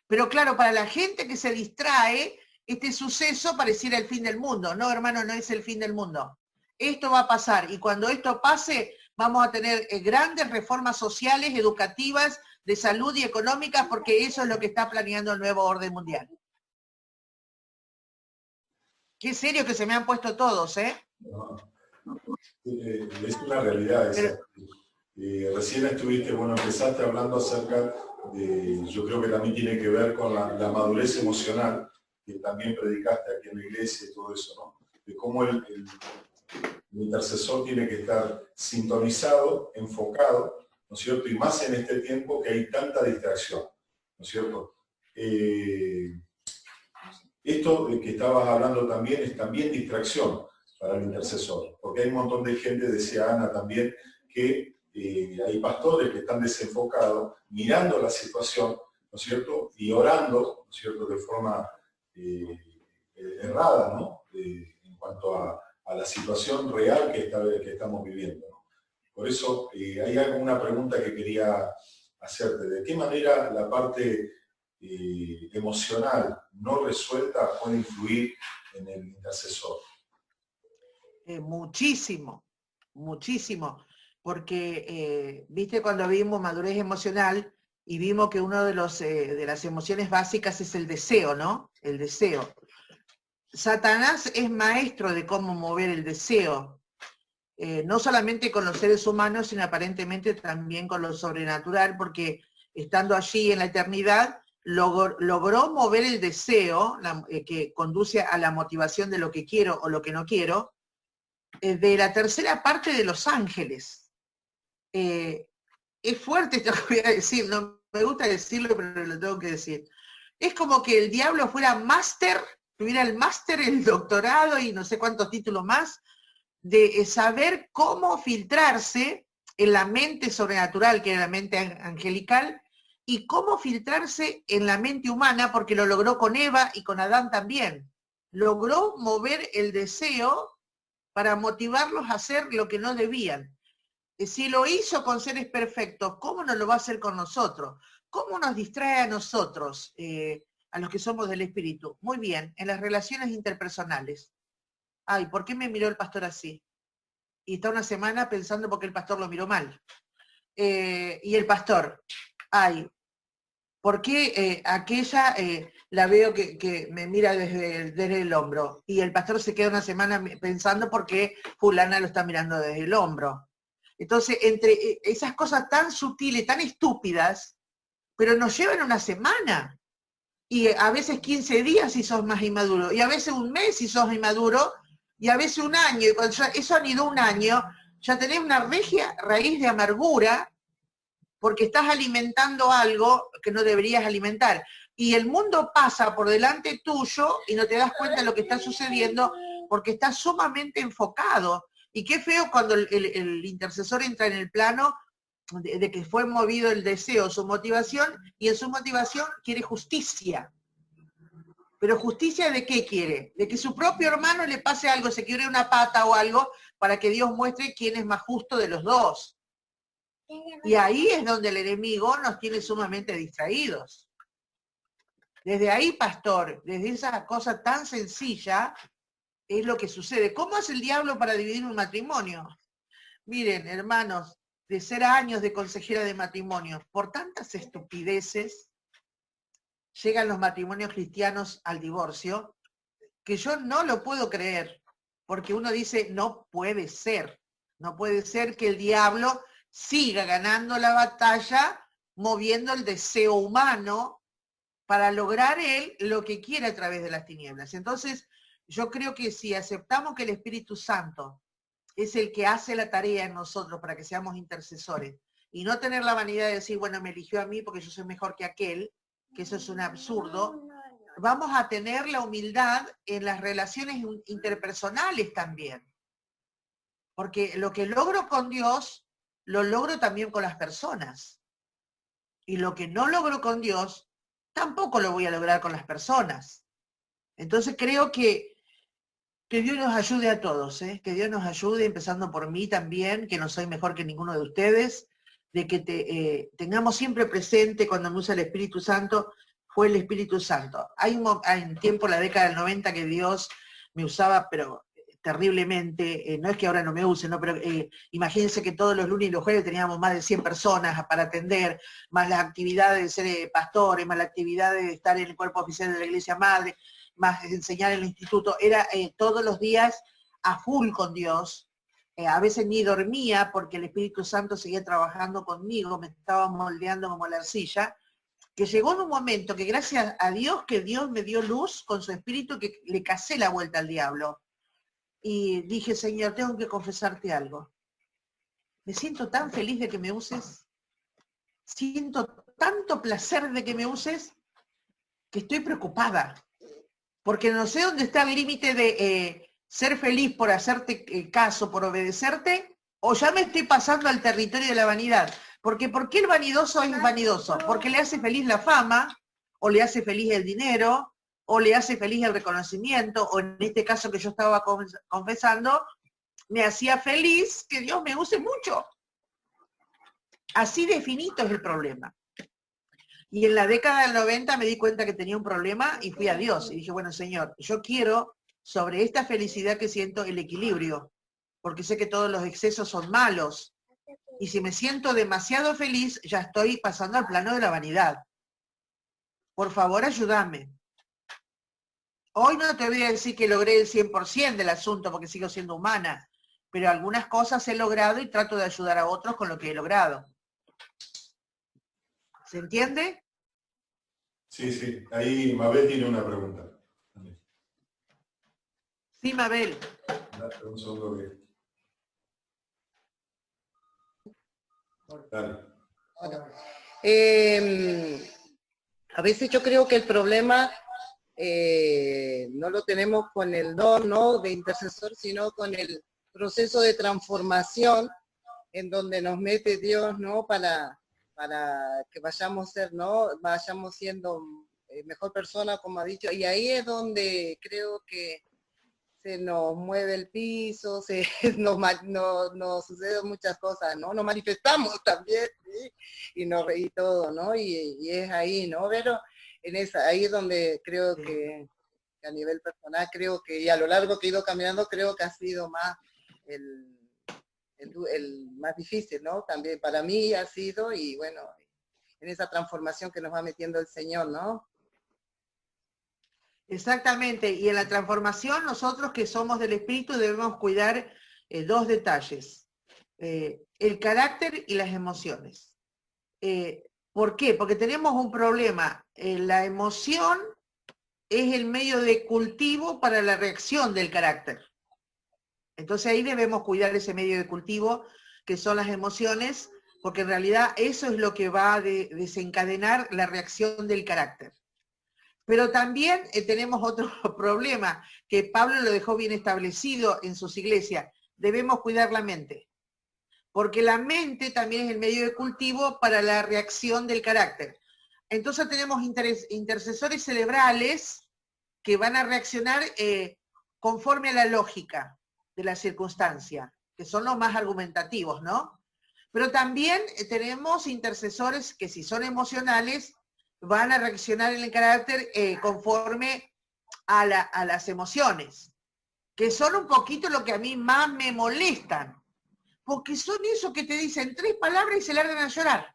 Pero claro, para la gente que se distrae, este suceso pareciera el fin del mundo. No, hermano, no es el fin del mundo. Esto va a pasar, y cuando esto pase, vamos a tener grandes reformas sociales, educativas, de salud y económicas, porque eso es lo que está planeando el nuevo orden mundial. Qué serio que se me han puesto todos, ¿eh? No. Es una realidad esa. Recién estuviste, bueno, empezaste hablando acerca de, yo creo que también tiene que ver con la madurez emocional, que también predicaste aquí en la iglesia y todo eso, ¿no? De cómo el intercesor tiene que estar sintonizado, enfocado, ¿no es cierto? Y más en este tiempo que hay tanta distracción, ¿no es cierto? Esto de que estabas hablando también es también distracción para el intercesor, porque hay un montón de gente, decía Ana también, que hay pastores que están desenfocados, mirando la situación, ¿no es cierto? Y orando, ¿no es cierto?, de forma errada, ¿no? En cuanto a la situación real que estamos viviendo, ¿no? Por eso hay una pregunta que quería hacerte. ¿De qué manera la parte emocional no resuelta puede influir en el intercesor? Muchísimo, muchísimo. Porque, viste, cuando vimos madurez emocional y vimos que uno de las emociones básicas es el deseo, ¿no? El deseo. Satanás es maestro de cómo mover el deseo, no solamente con los seres humanos, sino aparentemente también con lo sobrenatural, porque estando allí en la eternidad, logró mover el deseo, que conduce a la motivación de lo que quiero o lo que no quiero, de la tercera parte de los ángeles. Es fuerte esto que voy a decir, no me gusta decirlo, pero lo tengo que decir. Es como que el diablo fuera máster, tuviera el máster, el doctorado y no sé cuántos títulos más, de saber cómo filtrarse en la mente sobrenatural, que era la mente angelical, y cómo filtrarse en la mente humana, porque lo logró con Eva y con Adán también. Logró mover el deseo para motivarlos a hacer lo que no debían. Si lo hizo con seres perfectos, ¿cómo no lo va a hacer con nosotros? ¿Cómo nos distrae a nosotros, a los que somos del espíritu? Muy bien, en las relaciones interpersonales. Ay, ¿por qué me miró el pastor así? Y está una semana pensando por qué el pastor lo miró mal. Y el pastor, ay, ¿por qué aquella la veo que me mira desde el hombro? Y el pastor se queda una semana pensando por qué fulana lo está mirando desde el hombro. Entonces, entre esas cosas tan sutiles, tan estúpidas, pero nos llevan una semana. Y a veces 15 días si sos más inmaduro, y a veces un mes si sos inmaduro, y a veces un año. Y cuando eso han ido un año, ya tenés una regia raíz de amargura, porque estás alimentando algo que no deberías alimentar. y el mundo pasa por delante tuyo y no te das cuenta de lo que está sucediendo porque estás sumamente enfocado. Y qué feo cuando el intercesor entra en el plano de que fue movido el deseo, su motivación, y en su motivación quiere justicia. ¿Pero justicia de qué quiere? De que su propio hermano le pase algo, se quiebre una pata o algo, para que Dios muestre quién es más justo de los dos. Y ahí es donde el enemigo nos tiene sumamente distraídos. Desde ahí, pastor, desde esa cosa tan sencilla, es lo que sucede. ¿Cómo hace el diablo para dividir un matrimonio? Miren, hermanos, de ser años de consejera de matrimonio, por tantas estupideces, llegan los matrimonios cristianos al divorcio, que yo no lo puedo creer, porque uno dice, no puede ser que el diablo siga ganando la batalla, moviendo el deseo humano para lograr él lo que quiere a través de las tinieblas. Entonces, yo creo que si aceptamos que el Espíritu Santo es el que hace la tarea en nosotros para que seamos intercesores, y no tener la vanidad de decir, bueno, me eligió a mí porque yo soy mejor que aquel, que eso es un absurdo, vamos a tener la humildad en las relaciones interpersonales también. Porque lo que logro con Dios, lo logro también con las personas. Y lo que no logro con Dios, tampoco lo voy a lograr con las personas. Entonces creo que Dios nos ayude a todos, que Dios nos ayude, empezando por mí también, que no soy mejor que ninguno de ustedes, de que tengamos siempre presente cuando me usa el Espíritu Santo, fue el Espíritu Santo. Hay un tiempo, la década del 90, que Dios me usaba, pero terriblemente, no es que ahora no me use, ¿no? Pero imagínense que todos los lunes y los jueves teníamos más de 100 personas para atender, más las actividades de ser pastores, más la actividad de estar en el cuerpo oficial de la Iglesia Madre, más enseñar en el instituto, era todos los días a full con Dios. A veces ni dormía porque el Espíritu Santo seguía trabajando conmigo, me estaba moldeando como la arcilla, que llegó en un momento que gracias a Dios, que Dios me dio luz con su Espíritu, que le casé la vuelta al diablo. Y dije, Señor, tengo que confesarte algo. Me siento tan feliz de que me uses, siento tanto placer de que me uses, que estoy preocupada. Porque no sé dónde está el límite de ser feliz por hacerte caso, por obedecerte, o ya me estoy pasando al territorio de la vanidad. Porque ¿por qué el vanidoso es vanidoso? Porque le hace feliz la fama, o le hace feliz el dinero, o le hace feliz el reconocimiento, o en este caso que yo estaba confesando, me hacía feliz que Dios me use mucho. Así de finito es el problema. Y en la década del 90 me di cuenta que tenía un problema y fui a Dios. Y dije, bueno, Señor, yo quiero sobre esta felicidad que siento el equilibrio, porque sé que todos los excesos son malos. Y si me siento demasiado feliz, ya estoy pasando al plano de la vanidad. Por favor, ayúdame. Hoy no te voy a decir que logré el 100% del asunto, porque sigo siendo humana, pero algunas cosas he logrado y trato de ayudar a otros con lo que he logrado. ¿Se entiende? Sí, sí. Ahí Mabel tiene una pregunta. Sí, Mabel. Un segundo que... Dale. A veces yo creo que el problema no lo tenemos con el don, ¿no?, de intercesor, sino con el proceso de transformación en donde nos mete Dios, ¿no?, para que vayamos siendo mejor persona, como ha dicho, y ahí es donde creo que se nos mueve el piso, nos suceden muchas cosas, ¿no? Nos manifestamos también, ¿sí? Y nos reí todo, ¿no? Y es ahí, ¿no? Pero ahí es donde creo que a nivel personal, creo que, y a lo largo que he ido caminando, creo que ha sido más el más difícil, ¿no? También para mí ha sido, y bueno, en esa transformación que nos va metiendo el Señor, ¿no? Exactamente, y en la transformación nosotros que somos del Espíritu debemos cuidar dos detalles, el carácter y las emociones. ¿Por qué? Porque tenemos un problema, la emoción es el medio de cultivo para la reacción del carácter. Entonces ahí debemos cuidar ese medio de cultivo que son las emociones, porque en realidad eso es lo que va a desencadenar la reacción del carácter. Pero también tenemos otro problema, que Pablo lo dejó bien establecido en sus iglesias. Debemos cuidar la mente, porque la mente también es el medio de cultivo para la reacción del carácter. Entonces tenemos intercesores cerebrales que van a reaccionar conforme a la lógica de la circunstancia, que son los más argumentativos, ¿no? Pero también tenemos intercesores que si son emocionales, van a reaccionar en el carácter conforme a las emociones, que son un poquito lo que a mí más me molestan, porque son esos que te dicen 3 palabras y se largan a llorar.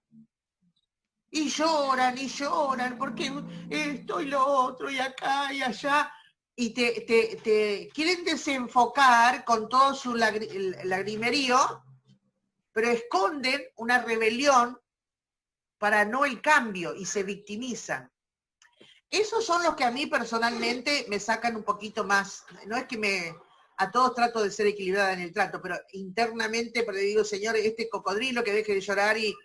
Y lloran, porque esto y lo otro, y acá y allá, y te quieren desenfocar con todo su lagrimerío, pero esconden una rebelión para no el cambio, y se victimizan. Esos son los que a mí personalmente me sacan un poquito más, no es que a todos trato de ser equilibrada en el trato, pero internamente pero digo, Señor, este cocodrilo que deje de llorar y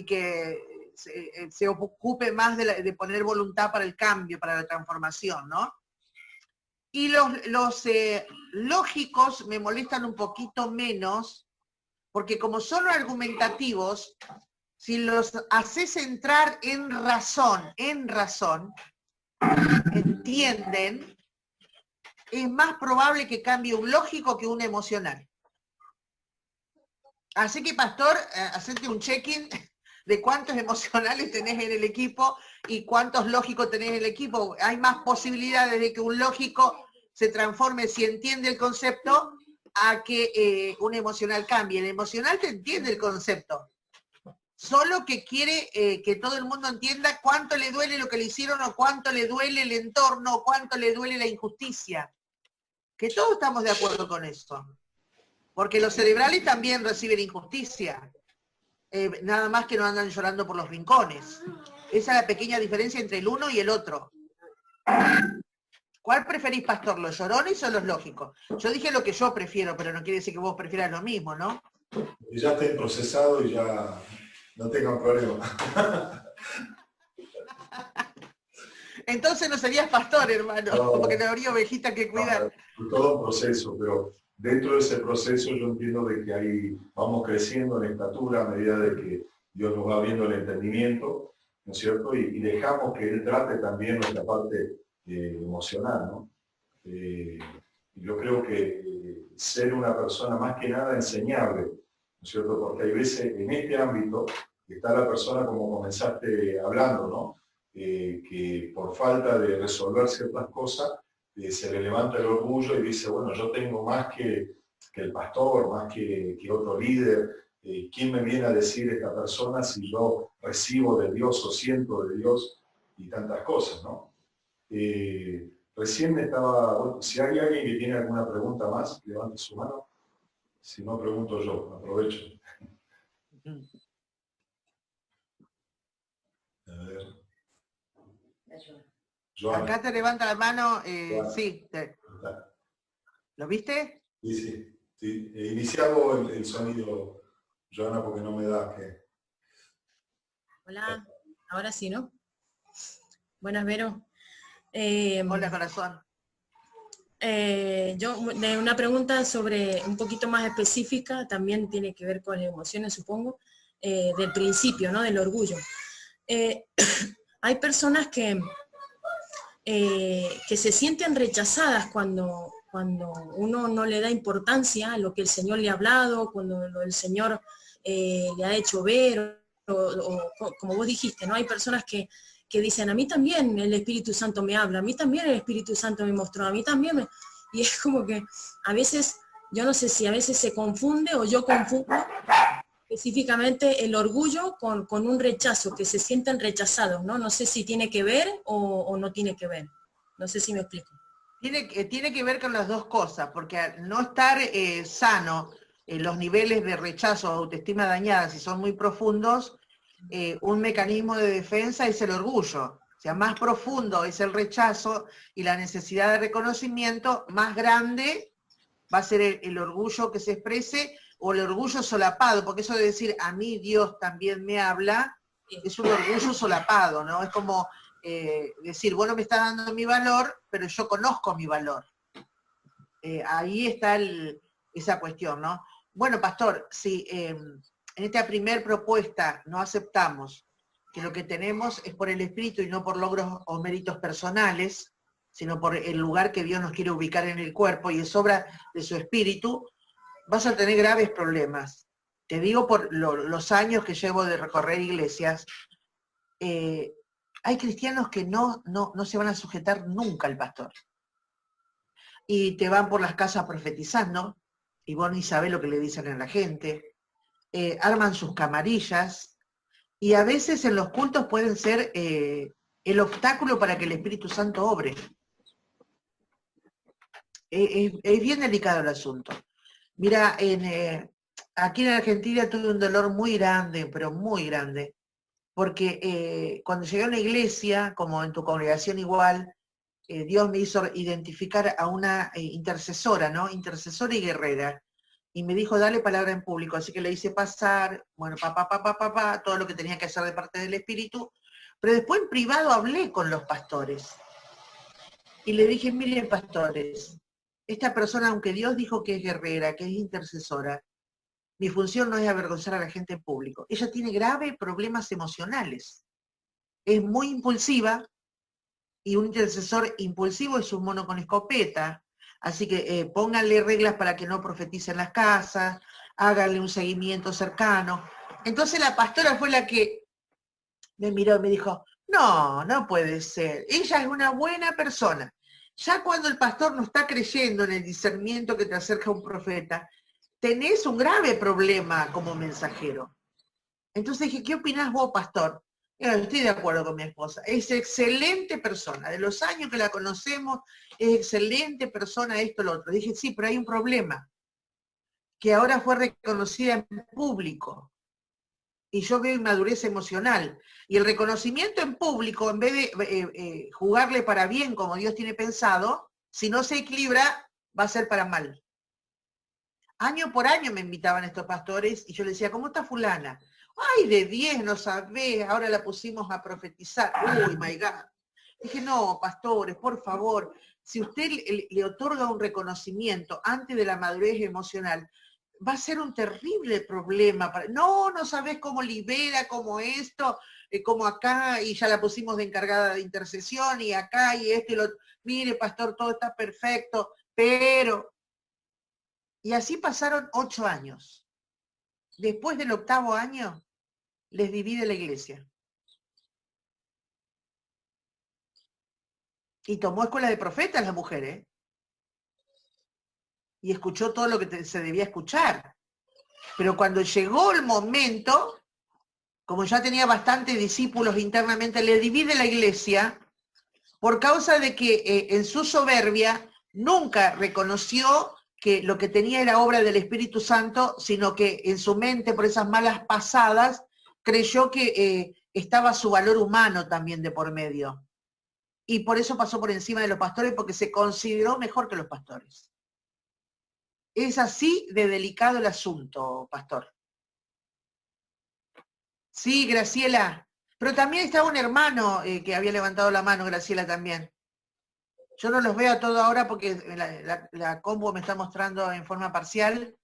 que se ocupe más de poner voluntad para el cambio, para la transformación, ¿no? Y los lógicos me molestan un poquito menos, porque como son argumentativos, si los haces entrar en razón, entienden, es más probable que cambie un lógico que un emocional. Así que, pastor, hacete un check-in de cuántos emocionales tenés en el equipo y cuántos lógicos tenés en el equipo. Hay más posibilidades de que un lógico se transforme, si entiende el concepto, a que un emocional cambie. El emocional te entiende el concepto, solo que quiere que todo el mundo entienda cuánto le duele lo que le hicieron, o cuánto le duele el entorno, o cuánto le duele la injusticia. Que todos estamos de acuerdo con eso. Porque los cerebrales también reciben injusticia. Nada más que no andan llorando por los rincones. Esa es la pequeña diferencia entre el uno y el otro. ¿Cuál preferís, pastor, los llorones o los lógicos? Yo dije lo que yo prefiero, pero no quiere decir que vos prefieras lo mismo, ¿no? Ya esté procesado y ya no tengan problema. Entonces no serías pastor, hermano, No, porque no habría ovejita que cuidar. No, todo un proceso, pero dentro de ese proceso yo entiendo de que ahí vamos creciendo en estatura a medida de que Dios nos va viendo el entendimiento, ¿no es cierto? Y dejamos que Él trate también nuestra parte emocional, ¿no? Yo creo que ser una persona más que nada enseñable, ¿no es cierto? Porque hay veces en este ámbito está la persona como comenzaste hablando, ¿no? Que por falta de resolver ciertas cosas se le levanta el orgullo y dice, bueno, yo tengo más que el pastor, más que otro líder. ¿Quién me viene a decir esta persona si yo recibo de Dios o siento de Dios y tantas cosas, ¿no? Recién me estaba, bueno, si hay alguien que tiene alguna pregunta más, levante su mano. Si no, pregunto yo, aprovecho. A ver. Joana. Acá te levanta la mano, sí. ¿Lo viste? Sí. He iniciado el sonido, Joana, porque no me da que... Hola, ahora sí, ¿no? Buenas, Vero. Hola, corazón. Yo, una pregunta sobre un poquito más específica, también tiene que ver con las emociones, supongo, del principio, ¿no? Del orgullo. Hay personas que se sienten rechazadas cuando uno no le da importancia a lo que el Señor le ha hablado, cuando el Señor le ha hecho ver, o como vos dijiste, ¿no? Hay personas que dicen, a mí también el Espíritu Santo me habla, a mí también el Espíritu Santo me mostró, a mí también y es como que a veces, yo no sé si a veces se confunde o yo confundo específicamente el orgullo con un rechazo, que se sienten rechazados, ¿no? No sé si tiene que ver o no tiene que ver. No sé si me explico. Tiene que ver con las dos cosas, porque al no estar sano, los niveles de rechazo o autoestima dañada, si son muy profundos, un mecanismo de defensa es el orgullo. O sea, más profundo es el rechazo y la necesidad de reconocimiento, más grande va a ser el orgullo que se exprese, o el orgullo solapado, porque eso de decir, a mí Dios también me habla, es un orgullo solapado, ¿no? Es como decir, vos no me estás dando mi valor, pero yo conozco mi valor. Ahí está esa cuestión, ¿no? Bueno, pastor, si en esta primer propuesta no aceptamos que lo que tenemos es por el Espíritu y no por logros o méritos personales, sino por el lugar que Dios nos quiere ubicar en el cuerpo y es obra de su Espíritu, vas a tener graves problemas. Te digo por los años que llevo de recorrer iglesias, hay cristianos que no se van a sujetar nunca al pastor. Y te van por las casas profetizando, y vos ni sabés lo que le dicen a la gente, arman sus camarillas, y a veces en los cultos pueden ser el obstáculo para que el Espíritu Santo obre. Es bien delicado el asunto. Mira, aquí en Argentina tuve un dolor muy grande, pero muy grande, porque cuando llegué a una iglesia, como en tu congregación igual, Dios me hizo identificar a una intercesora, ¿no? Intercesora y guerrera. Y me dijo, dale palabra en público. Así que le hice pasar, bueno, todo lo que tenía que hacer de parte del Espíritu. Pero después en privado hablé con los pastores. Y le dije, miren pastores, esta persona, aunque Dios dijo que es guerrera, que es intercesora, mi función no es avergonzar a la gente en público. Ella tiene graves problemas emocionales. Es muy impulsiva, y un intercesor impulsivo es un mono con escopeta, así que pónganle reglas para que no profetice en las casas, háganle un seguimiento cercano. Entonces la pastora fue la que me miró y me dijo, no puede ser, ella es una buena persona. Ya cuando el pastor no está creyendo en el discernimiento que te acerca un profeta, tenés un grave problema como mensajero. Entonces dije, ¿qué opinás vos, pastor? Estoy de acuerdo con mi esposa. Es excelente persona. De los años que la conocemos, es excelente persona, esto, lo otro. Dije, sí, pero hay un problema. Que ahora fue reconocida en público. Y yo veo inmadurez emocional. Y el reconocimiento en público, en vez de jugarle para bien como Dios tiene pensado, si no se equilibra, va a ser para mal. Año por año me invitaban estos pastores y yo les decía, ¿cómo está fulana? Ay, de 10, no sabés, ahora la pusimos a profetizar. Uy, my God. Dije, no, pastores, por favor, si usted le otorga un reconocimiento antes de la madurez emocional, va a ser un terrible problema. No sabés cómo libera, cómo esto, como acá, y ya la pusimos de encargada de intercesión, y acá, y esto, y lo otro. Mire, pastor, todo está perfecto, pero... Y así pasaron 8 años. Después del 8º año, les divide la iglesia. Y tomó escuela de profetas la mujer, ¿eh? Y escuchó todo lo que se debía escuchar. Pero cuando llegó el momento, como ya tenía bastantes discípulos internamente, le divide la iglesia por causa de que en su soberbia nunca reconoció que lo que tenía era obra del Espíritu Santo, sino que en su mente, por esas malas pasadas, creyó que estaba su valor humano también de por medio. Y por eso pasó por encima de los pastores, porque se consideró mejor que los pastores. Es así de delicado el asunto, pastor. Sí, Graciela. Pero también estaba un hermano que había levantado la mano, Graciela también. Yo no los veo a todo ahora porque la combo me está mostrando en forma parcial,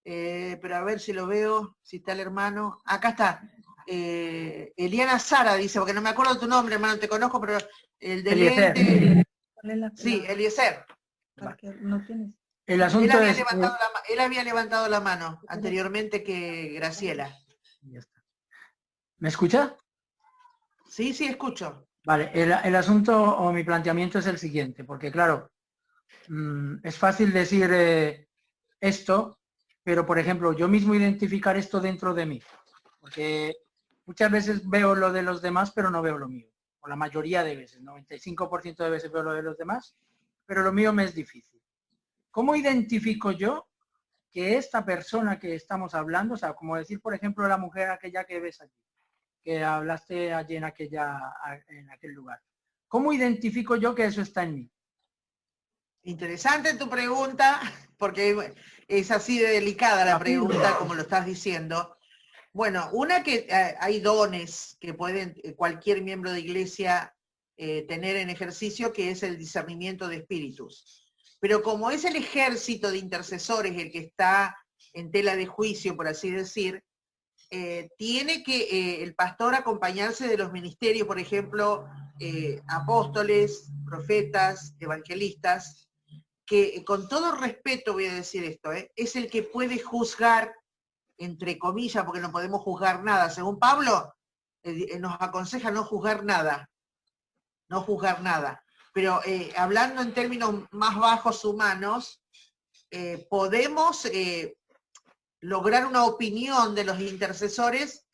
pero a ver si lo veo, si está el hermano. Acá está. Eliana Sara dice, porque no me acuerdo tu nombre, hermano, te conozco, pero el de lente... Sí, Eliezer. No tienes. El asunto él había levantado la mano anteriormente que Graciela. Ya está. ¿Me escucha? Sí, escucho. Vale, el asunto o mi planteamiento es el siguiente, porque claro, es fácil decir esto, pero por ejemplo, yo mismo identificar esto dentro de mí, porque muchas veces veo lo de los demás, pero no veo lo mío, o la mayoría de veces, 95% de veces veo lo de los demás, pero lo mío me es difícil. ¿Cómo identifico yo que esta persona que estamos hablando, o sea, como decir, por ejemplo, la mujer aquella que ves allí, que hablaste allí en aquel lugar. ¿Cómo identifico yo que eso está en mí? Interesante tu pregunta, porque es así de delicada la pregunta, como lo estás diciendo. Bueno, una que hay dones que pueden cualquier miembro de iglesia tener en ejercicio, que es el discernimiento de espíritus. Pero como es el ejército de intercesores el que está en tela de juicio, por así decir, tiene que el pastor acompañarse de los ministerios, por ejemplo, apóstoles, profetas, evangelistas, que con todo respeto voy a decir esto, es el que puede juzgar, entre comillas, porque no podemos juzgar nada. Según Pablo, nos aconseja no juzgar nada, no juzgar nada. Pero hablando en términos más bajos humanos, podemos lograr una opinión de los intercesores,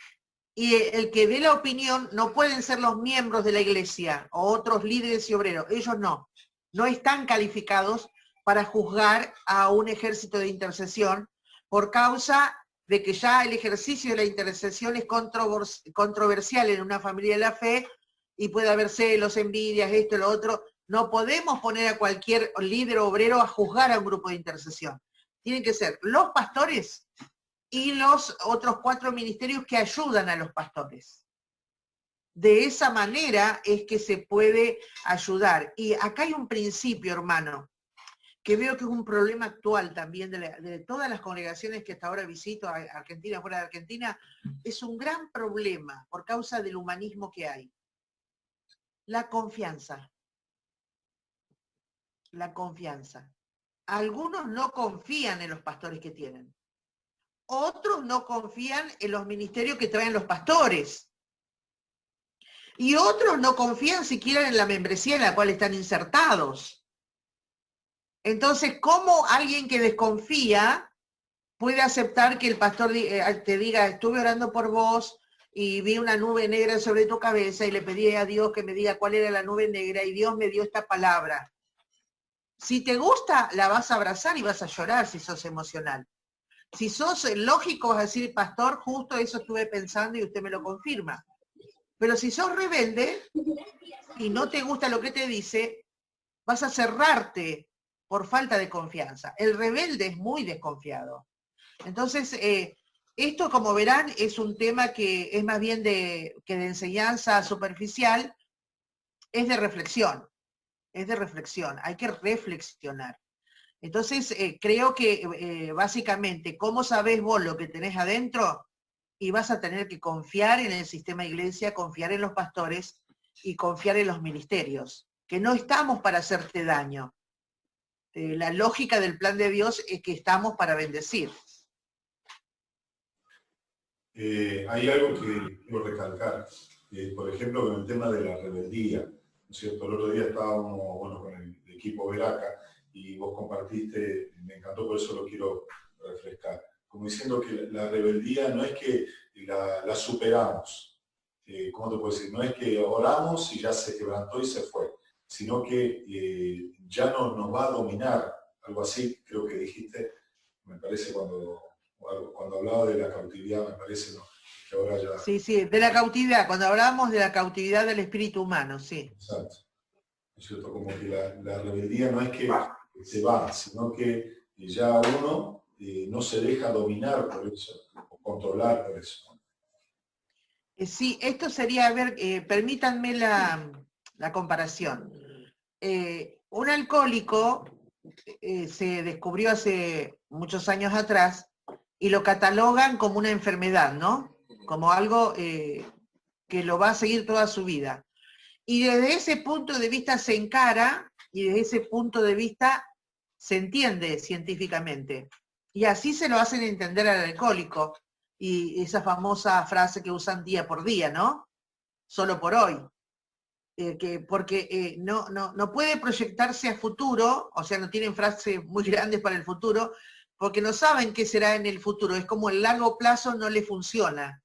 y el que dé la opinión no pueden ser los miembros de la iglesia o otros líderes y obreros. Ellos no están calificados para juzgar a un ejército de intercesión, por causa de que ya el ejercicio de la intercesión es controversial en una familia de la fe, y puede haber celos, envidias, esto y lo otro. No podemos poner a cualquier líder obrero a juzgar a un grupo de intercesión. Tienen que ser los pastores y los otros 4 ministerios que ayudan a los pastores. De esa manera es que se puede ayudar. Y acá hay un principio, hermano, que veo que es un problema actual también de todas las congregaciones que hasta ahora visito, Argentina, fuera de Argentina, es un gran problema por causa del humanismo que hay. La confianza. La confianza. Algunos no confían en los pastores que tienen. Otros no confían en los ministerios que traen los pastores. Y otros no confían siquiera en la membresía en la cual están insertados. Entonces, ¿cómo alguien que desconfía puede aceptar que el pastor te diga, estuve orando por vos y vi una nube negra sobre tu cabeza y le pedí a Dios que me diga cuál era la nube negra y Dios me dio esta palabra? Si te gusta, la vas a abrazar y vas a llorar si sos emocional. Si sos lógico, vas a decir, pastor, justo eso estuve pensando y usted me lo confirma. Pero si sos rebelde y no te gusta lo que te dice, vas a cerrarte por falta de confianza. El rebelde es muy desconfiado. Entonces, esto, como verán, es un tema que es más bien que de enseñanza superficial, es de reflexión. Es de reflexión, hay que reflexionar. Entonces, creo que básicamente, ¿cómo sabés vos lo que tenés adentro? Y vas a tener que confiar en el sistema iglesia, confiar en los pastores y confiar en los ministerios, que no estamos para hacerte daño. La lógica del plan de Dios es que estamos para bendecir. Hay algo que quiero recalcar, por ejemplo, con el tema de la rebeldía, ¿no es cierto? El otro día estábamos, con el equipo Veraca, y vos compartiste, me encantó, por eso lo quiero refrescar, como diciendo que la rebeldía no es que la superamos, ¿cómo te puedo decir? No es que oramos y ya se quebrantó y se fue, sino que ya no nos va a dominar, algo así creo que dijiste, me parece cuando hablaba de la cautividad, me parece, ¿no? Que ahora ya... Sí, de la cautividad, cuando hablábamos de la cautividad del espíritu humano, sí. Exacto. ¿No es cierto? Como que la rebeldía no es que se va, sino que ya uno no se deja dominar por eso, o controlar por eso. Sí, esto sería, a ver, permítanme la comparación. Un alcohólico se descubrió hace muchos años atrás y lo catalogan como una enfermedad, ¿no? Como algo que lo va a seguir toda su vida. Y desde ese punto de vista se encara, y desde ese punto de vista se entiende científicamente. Y así se lo hacen entender al alcohólico. Y esa famosa frase que usan día por día, ¿no? Solo por hoy. Porque no puede proyectarse a futuro, o sea, no tienen frases muy grandes para el futuro, porque no saben qué será en el futuro. Es como el largo plazo no le funciona.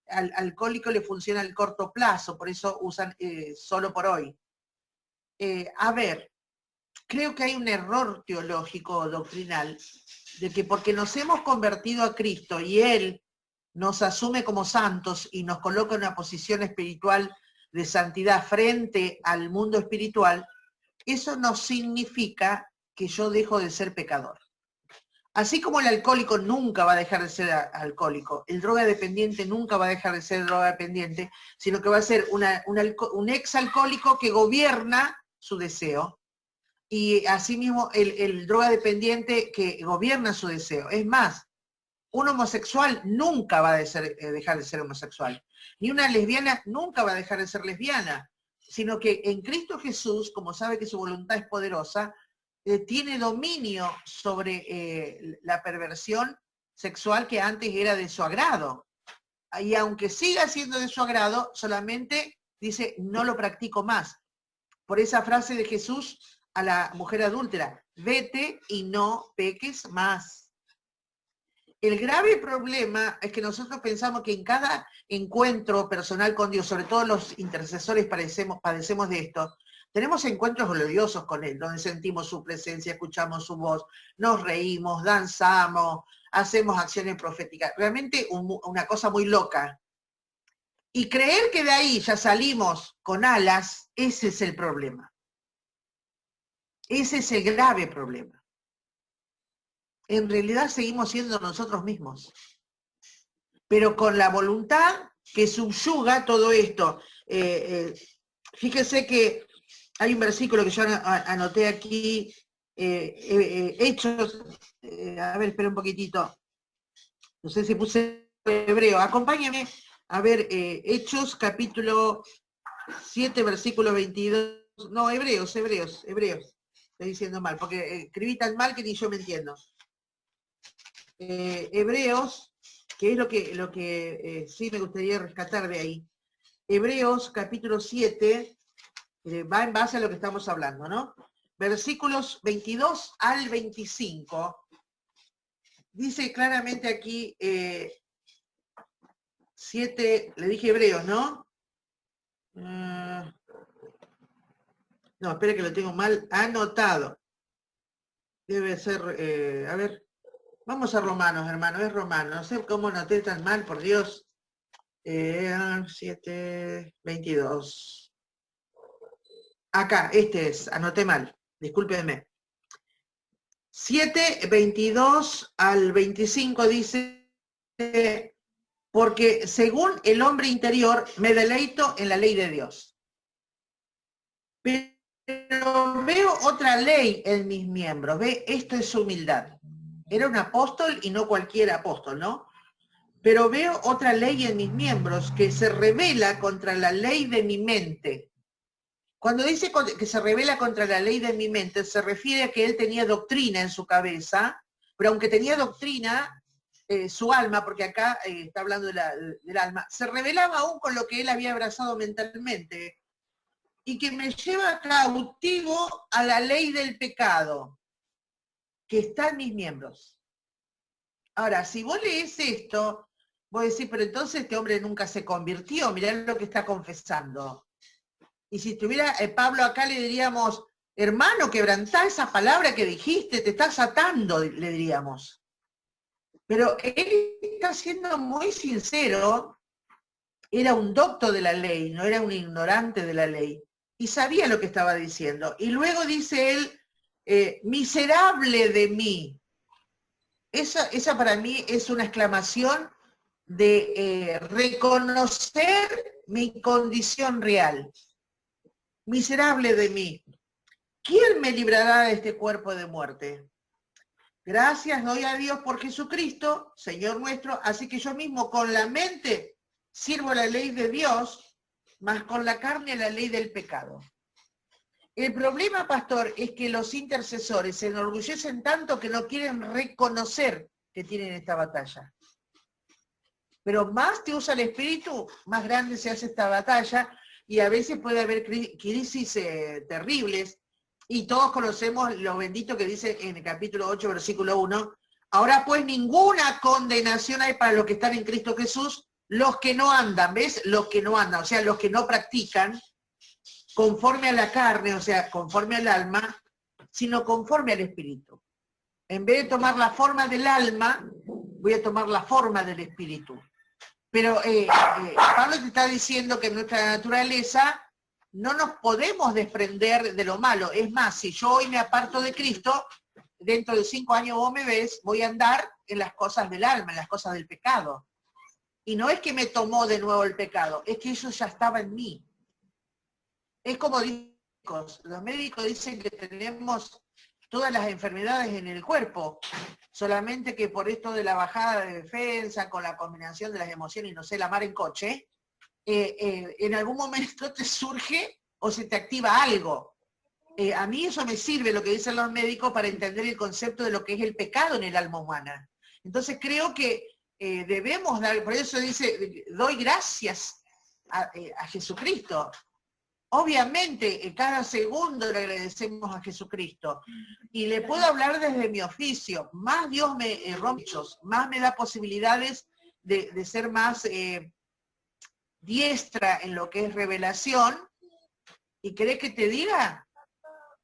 Al alcohólico le funciona el corto plazo, por eso usan solo por hoy. A ver, creo que hay un error teológico o doctrinal de que porque nos hemos convertido a Cristo y Él nos asume como santos y nos coloca en una posición espiritual de santidad frente al mundo espiritual, eso no significa que yo dejo de ser pecador. Así como el alcohólico nunca va a dejar de ser alcohólico, el drogadependiente nunca va a dejar de ser drogadependiente, sino que va a ser un exalcohólico que gobierna su deseo. Y asimismo el drogadependiente que gobierna su deseo. Es más, un homosexual nunca va a dejar de ser homosexual. Ni una lesbiana nunca va a dejar de ser lesbiana. Sino que en Cristo Jesús, como sabe que su voluntad es poderosa, tiene dominio sobre la perversión sexual que antes era de su agrado. Y aunque siga siendo de su agrado, solamente dice, no lo practico más. Por esa frase de Jesús a la mujer adúltera, vete y no peques más. El grave problema es que nosotros pensamos que en cada encuentro personal con Dios, sobre todo los intercesores padecemos de esto, tenemos encuentros gloriosos con Él, donde sentimos su presencia, escuchamos su voz, nos reímos, danzamos, hacemos acciones proféticas. Realmente una cosa muy loca. Y creer que de ahí ya salimos con alas, ese es el problema. Ese es el grave problema. En realidad seguimos siendo nosotros mismos, pero con la voluntad que subyuga todo esto. Fíjese que hay un versículo que yo anoté aquí, Hechos, a ver, espera un poquitito, no sé si puse hebreo, acompáñame a ver, Hechos capítulo 7, versículo 22, no, Hebreos, estoy diciendo mal, porque escribí tan mal que ni yo me entiendo. Hebreos, que es lo que sí me gustaría rescatar de ahí. Hebreos capítulo 7, va en base a lo que estamos hablando, ¿no? Versículos 22 al 25, dice claramente aquí, 7, le dije Hebreos, ¿no? No, espera que lo tengo mal anotado. Debe ser, a ver, vamos a Romanos, hermano, es Romano. No sé cómo noté tan mal, por Dios. 7, 22. Acá, este es, anoté mal, discúlpenme. 7, 22 al 25 dice, porque según el hombre interior me deleito en la ley de Dios. Pero veo otra ley en mis miembros. Ve, esto es humildad. Era un apóstol y no cualquier apóstol, ¿no? Pero veo otra ley en mis miembros que se revela contra la ley de mi mente. Cuando dice que se revela contra la ley de mi mente, se refiere a que él tenía doctrina en su cabeza, pero aunque tenía doctrina, su alma, porque acá está hablando del alma, se revelaba aún con lo que él había abrazado mentalmente, y que me lleva cautivo a la ley del pecado, que está en mis miembros. Ahora, si vos lees esto, vos decís, pero entonces este hombre nunca se convirtió, mirá lo que está confesando. Y si estuviera Pablo acá, le diríamos, hermano, quebrantá esa palabra que dijiste, te estás atando, le diríamos. Pero él está siendo muy sincero, era un docto de la ley, no era un ignorante de la ley, y sabía lo que estaba diciendo. Y luego dice él, miserable de mí. Esa para mí es una exclamación de reconocer mi condición real. Miserable de mí. ¿Quién me librará de este cuerpo de muerte? Gracias doy a Dios por Jesucristo, Señor nuestro, así que yo mismo con la mente sirvo la ley de Dios, mas con la carne la ley del pecado. El problema, pastor, es que los intercesores se enorgullecen tanto que no quieren reconocer que tienen esta batalla. Pero más te usa el Espíritu, más grande se hace esta batalla, y a veces puede haber crisis terribles, y todos conocemos lo bendito que dice en el capítulo 8, versículo 1, ahora pues ninguna condenación hay para los que están en Cristo Jesús, los que no andan, ¿ves? Los que no andan, o sea, los que no practican, conforme a la carne, o sea, conforme al alma, sino conforme al Espíritu. En vez de tomar la forma del alma, voy a tomar la forma del Espíritu. Pero Pablo te está diciendo que en nuestra naturaleza no nos podemos desprender de lo malo. Es más, si yo hoy me aparto de Cristo, dentro de 5 años vos me ves, voy a andar en las cosas del alma, en las cosas del pecado. Y no es que me tomó de nuevo el pecado, es que eso ya estaba en mí. Es como los médicos dicen que tenemos todas las enfermedades en el cuerpo, solamente que por esto de la bajada de defensa, con la combinación de las emociones y no sé, la mar en coche, en algún momento te surge o se te activa algo. A mí eso me sirve, lo que dicen los médicos, para entender el concepto de lo que es el pecado en el alma humana. Entonces creo que debemos dar, por eso dice, doy gracias a Jesucristo. Obviamente, cada segundo le agradecemos a Jesucristo. Y le puedo hablar desde mi oficio. Más Dios me rompe, más me da posibilidades de ser más diestra en lo que es revelación. ¿Y querés que te diga?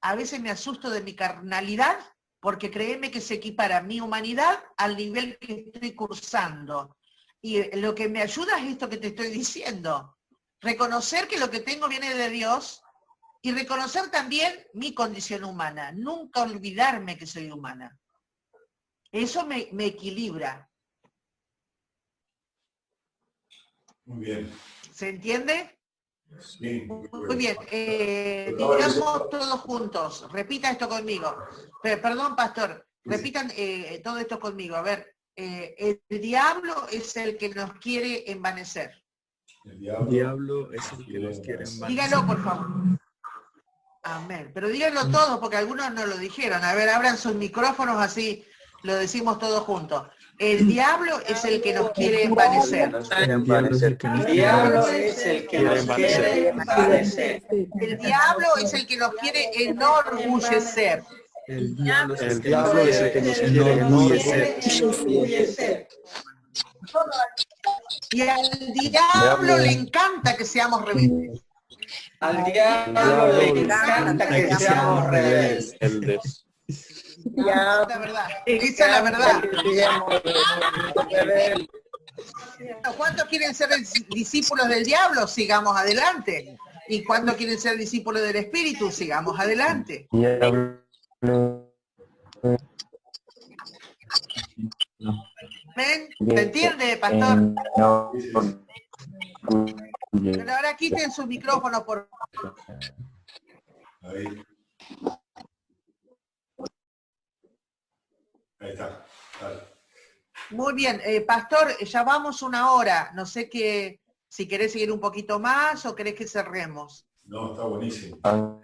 A veces me asusto de mi carnalidad, porque créeme que se equipara mi humanidad al nivel que estoy cursando. Y lo que me ayuda es esto que te estoy diciendo. Reconocer que lo que tengo viene de Dios y reconocer también mi condición humana. Nunca olvidarme que soy humana. Eso me equilibra. Muy bien. ¿Se entiende? Sí, muy bien. Digamos todos juntos. Repita esto conmigo. Perdón, pastor. Repitan todo esto conmigo. A ver, el diablo es el que nos quiere envanecer. El diablo es el que nos quiere envanecer. Dígalo, por favor. Amén. Pero díganlo todos, porque algunos no lo dijeron. A ver, abran sus micrófonos, así lo decimos todos juntos. El diablo es el que nos quiere envanecer. El diablo es el que nos quiere envanecer. El diablo es el que nos quiere enorgullecer. El diablo es el que nos quiere enorgullecer. Y al diablo le encanta que seamos rebeldes. Al diablo le encanta que seamos rebeldes. La verdad, esa es la verdad. ¿Cuántos quieren ser discípulos del diablo? Sigamos adelante. ¿Y cuántos quieren ser discípulos del Espíritu? Sigamos adelante. ¿Ven? ¿Se entiende, pastor? Pero ahora quiten sus micrófonos, por favor. Ahí. Ahí está. Dale. Muy bien, pastor, ya vamos 1 hora. No sé si querés seguir un poquito más o querés que cerremos. No, está buenísimo. Una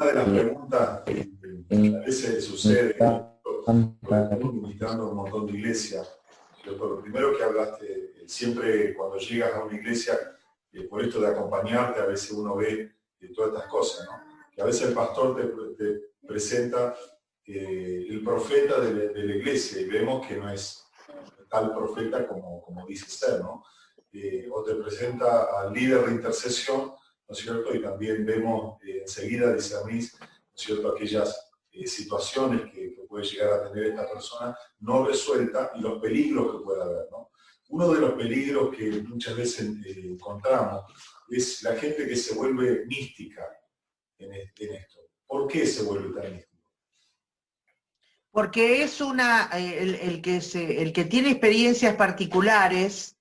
de las preguntas que a veces sucede, estamos ministrando un montón de iglesias, pero lo primero que hablaste, siempre cuando llegas a una iglesia, por esto de acompañarte, a veces uno ve todas estas cosas, ¿no? Que a veces el pastor te presenta el profeta de la iglesia y vemos que no es tal profeta como dice ser, ¿no? O te presenta al líder de intercesión, ¿no es cierto? Y también vemos enseguida discernís, ¿no es cierto?, aquellas situaciones que puede llegar a tener esta persona no resuelta y los peligros que puede haber, ¿no? Uno de los peligros que muchas veces encontramos es la gente que se vuelve mística en esto. ¿Por qué se vuelve tan místico? Porque es el que tiene experiencias particulares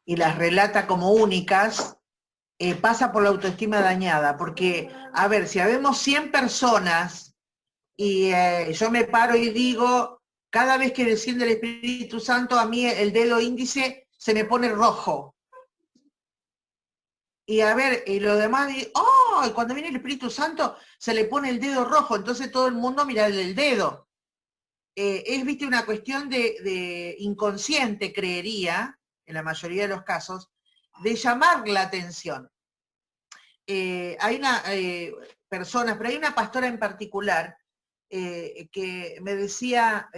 y las relata como únicas, pasa por la autoestima dañada. Porque, a ver, si habemos 100 personas y yo me paro y digo, cada vez que desciende el Espíritu Santo, a mí el dedo índice se me pone rojo. Y a ver, y los demás dicen, ¡oh! Y cuando viene el Espíritu Santo se le pone el dedo rojo, entonces todo el mundo mira el dedo. Es, viste, una cuestión de inconsciente, creería, en la mayoría de los casos, de llamar la atención. Hay personas, pero hay una pastora en particular que me decía,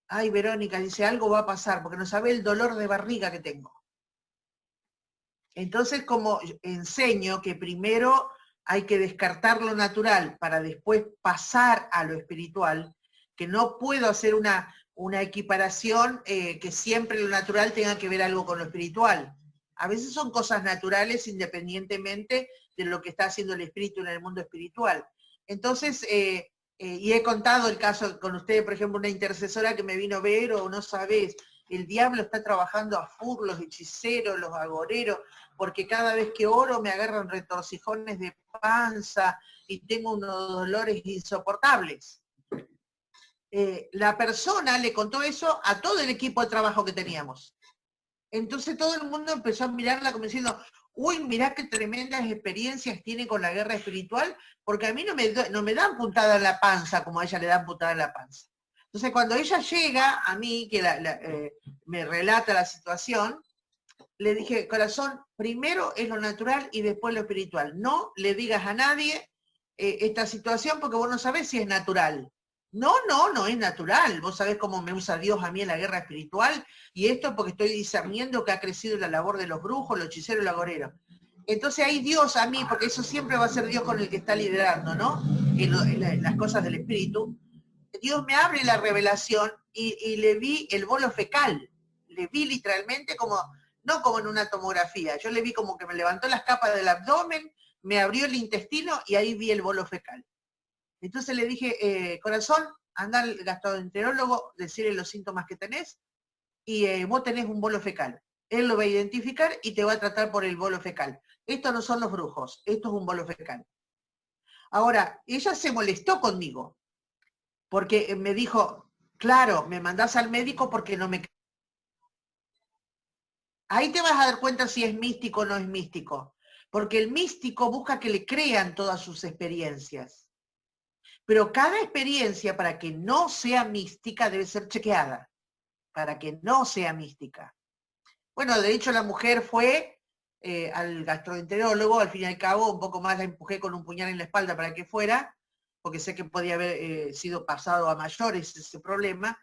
ay, Verónica, dice, algo va a pasar, porque no sabe el dolor de barriga que tengo. Entonces, como enseño que primero hay que descartar lo natural para después pasar a lo espiritual, que no puedo hacer una equiparación que siempre lo natural tenga que ver algo con lo espiritual. A veces son cosas naturales independientemente de lo que está haciendo el espíritu en el mundo espiritual. Entonces, y he contado el caso con ustedes, por ejemplo, una intercesora que me vino a ver, o no sabés, el diablo está trabajando a full, los hechiceros, los agoreros, porque cada vez que oro me agarran retorcijones de panza y tengo unos dolores insoportables. La persona le contó eso a todo el equipo de trabajo que teníamos. Entonces todo el mundo empezó a mirarla como diciendo, uy, mirá qué tremendas experiencias tiene con la guerra espiritual, porque a mí no me dan puntada en la panza como a ella le dan puntada en la panza. Entonces cuando ella llega a mí, que me relata la situación, le dije, corazón, primero es lo natural y después lo espiritual. No le digas a nadie esta situación porque vos no sabés si es natural. No es natural. Vos sabés cómo me usa Dios a mí en la guerra espiritual, y esto porque estoy discerniendo que ha crecido la labor de los brujos, los hechiceros y los agoreros. Entonces ahí Dios a mí, porque eso siempre va a ser Dios con el que está liderando, ¿no? En las cosas del espíritu. Dios me abre la revelación y le vi el bolo fecal. Le vi literalmente como, no como en una tomografía, yo le vi como que me levantó las capas del abdomen, me abrió el intestino y ahí vi el bolo fecal. Entonces le dije, corazón, anda al gastroenterólogo, decirle los síntomas que tenés, y vos tenés un bolo fecal. Él lo va a identificar y te va a tratar por el bolo fecal. Estos no son los brujos, esto es un bolo fecal. Ahora, ella se molestó conmigo, porque me dijo, claro, me mandás al médico porque no me... Ahí te vas a dar cuenta si es místico o no es místico, porque el místico busca que le crean todas sus experiencias. Pero cada experiencia, para que no sea mística, debe ser chequeada, para que no sea mística. Bueno, de hecho la mujer fue al gastroenterólogo, al fin y al cabo, un poco más la empujé con un puñal en la espalda para que fuera, porque sé que podía haber sido pasado a mayores ese problema.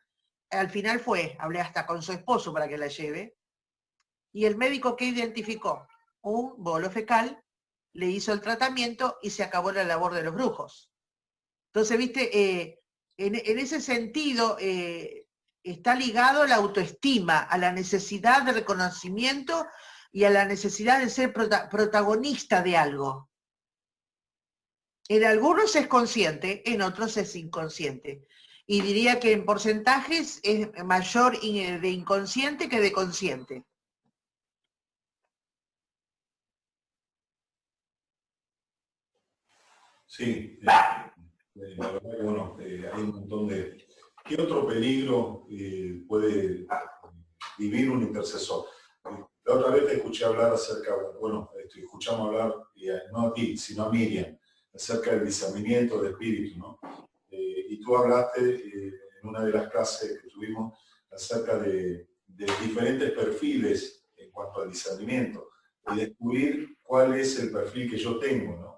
Al final fue, hablé hasta con su esposo para que la lleve, y el médico que identificó un bolo fecal, le hizo el tratamiento y se acabó la labor de los brujos. Entonces, viste, en ese sentido está ligado a la autoestima, a la necesidad de reconocimiento y a la necesidad de ser protagonista de algo. En algunos es consciente, en otros es inconsciente. Y diría que en porcentajes es mayor de inconsciente que de consciente. Sí, la verdad que bueno, hay un montón de... ¿Qué otro peligro puede vivir un intercesor? La otra vez te escuché hablar acerca, bueno, escuchamos hablar, no a ti, sino a Miriam, acerca del discernimiento del espíritu, ¿no? Y tú hablaste en una de las clases que tuvimos acerca de diferentes perfiles en cuanto al discernimiento, y descubrir cuál es el perfil que yo tengo, ¿no?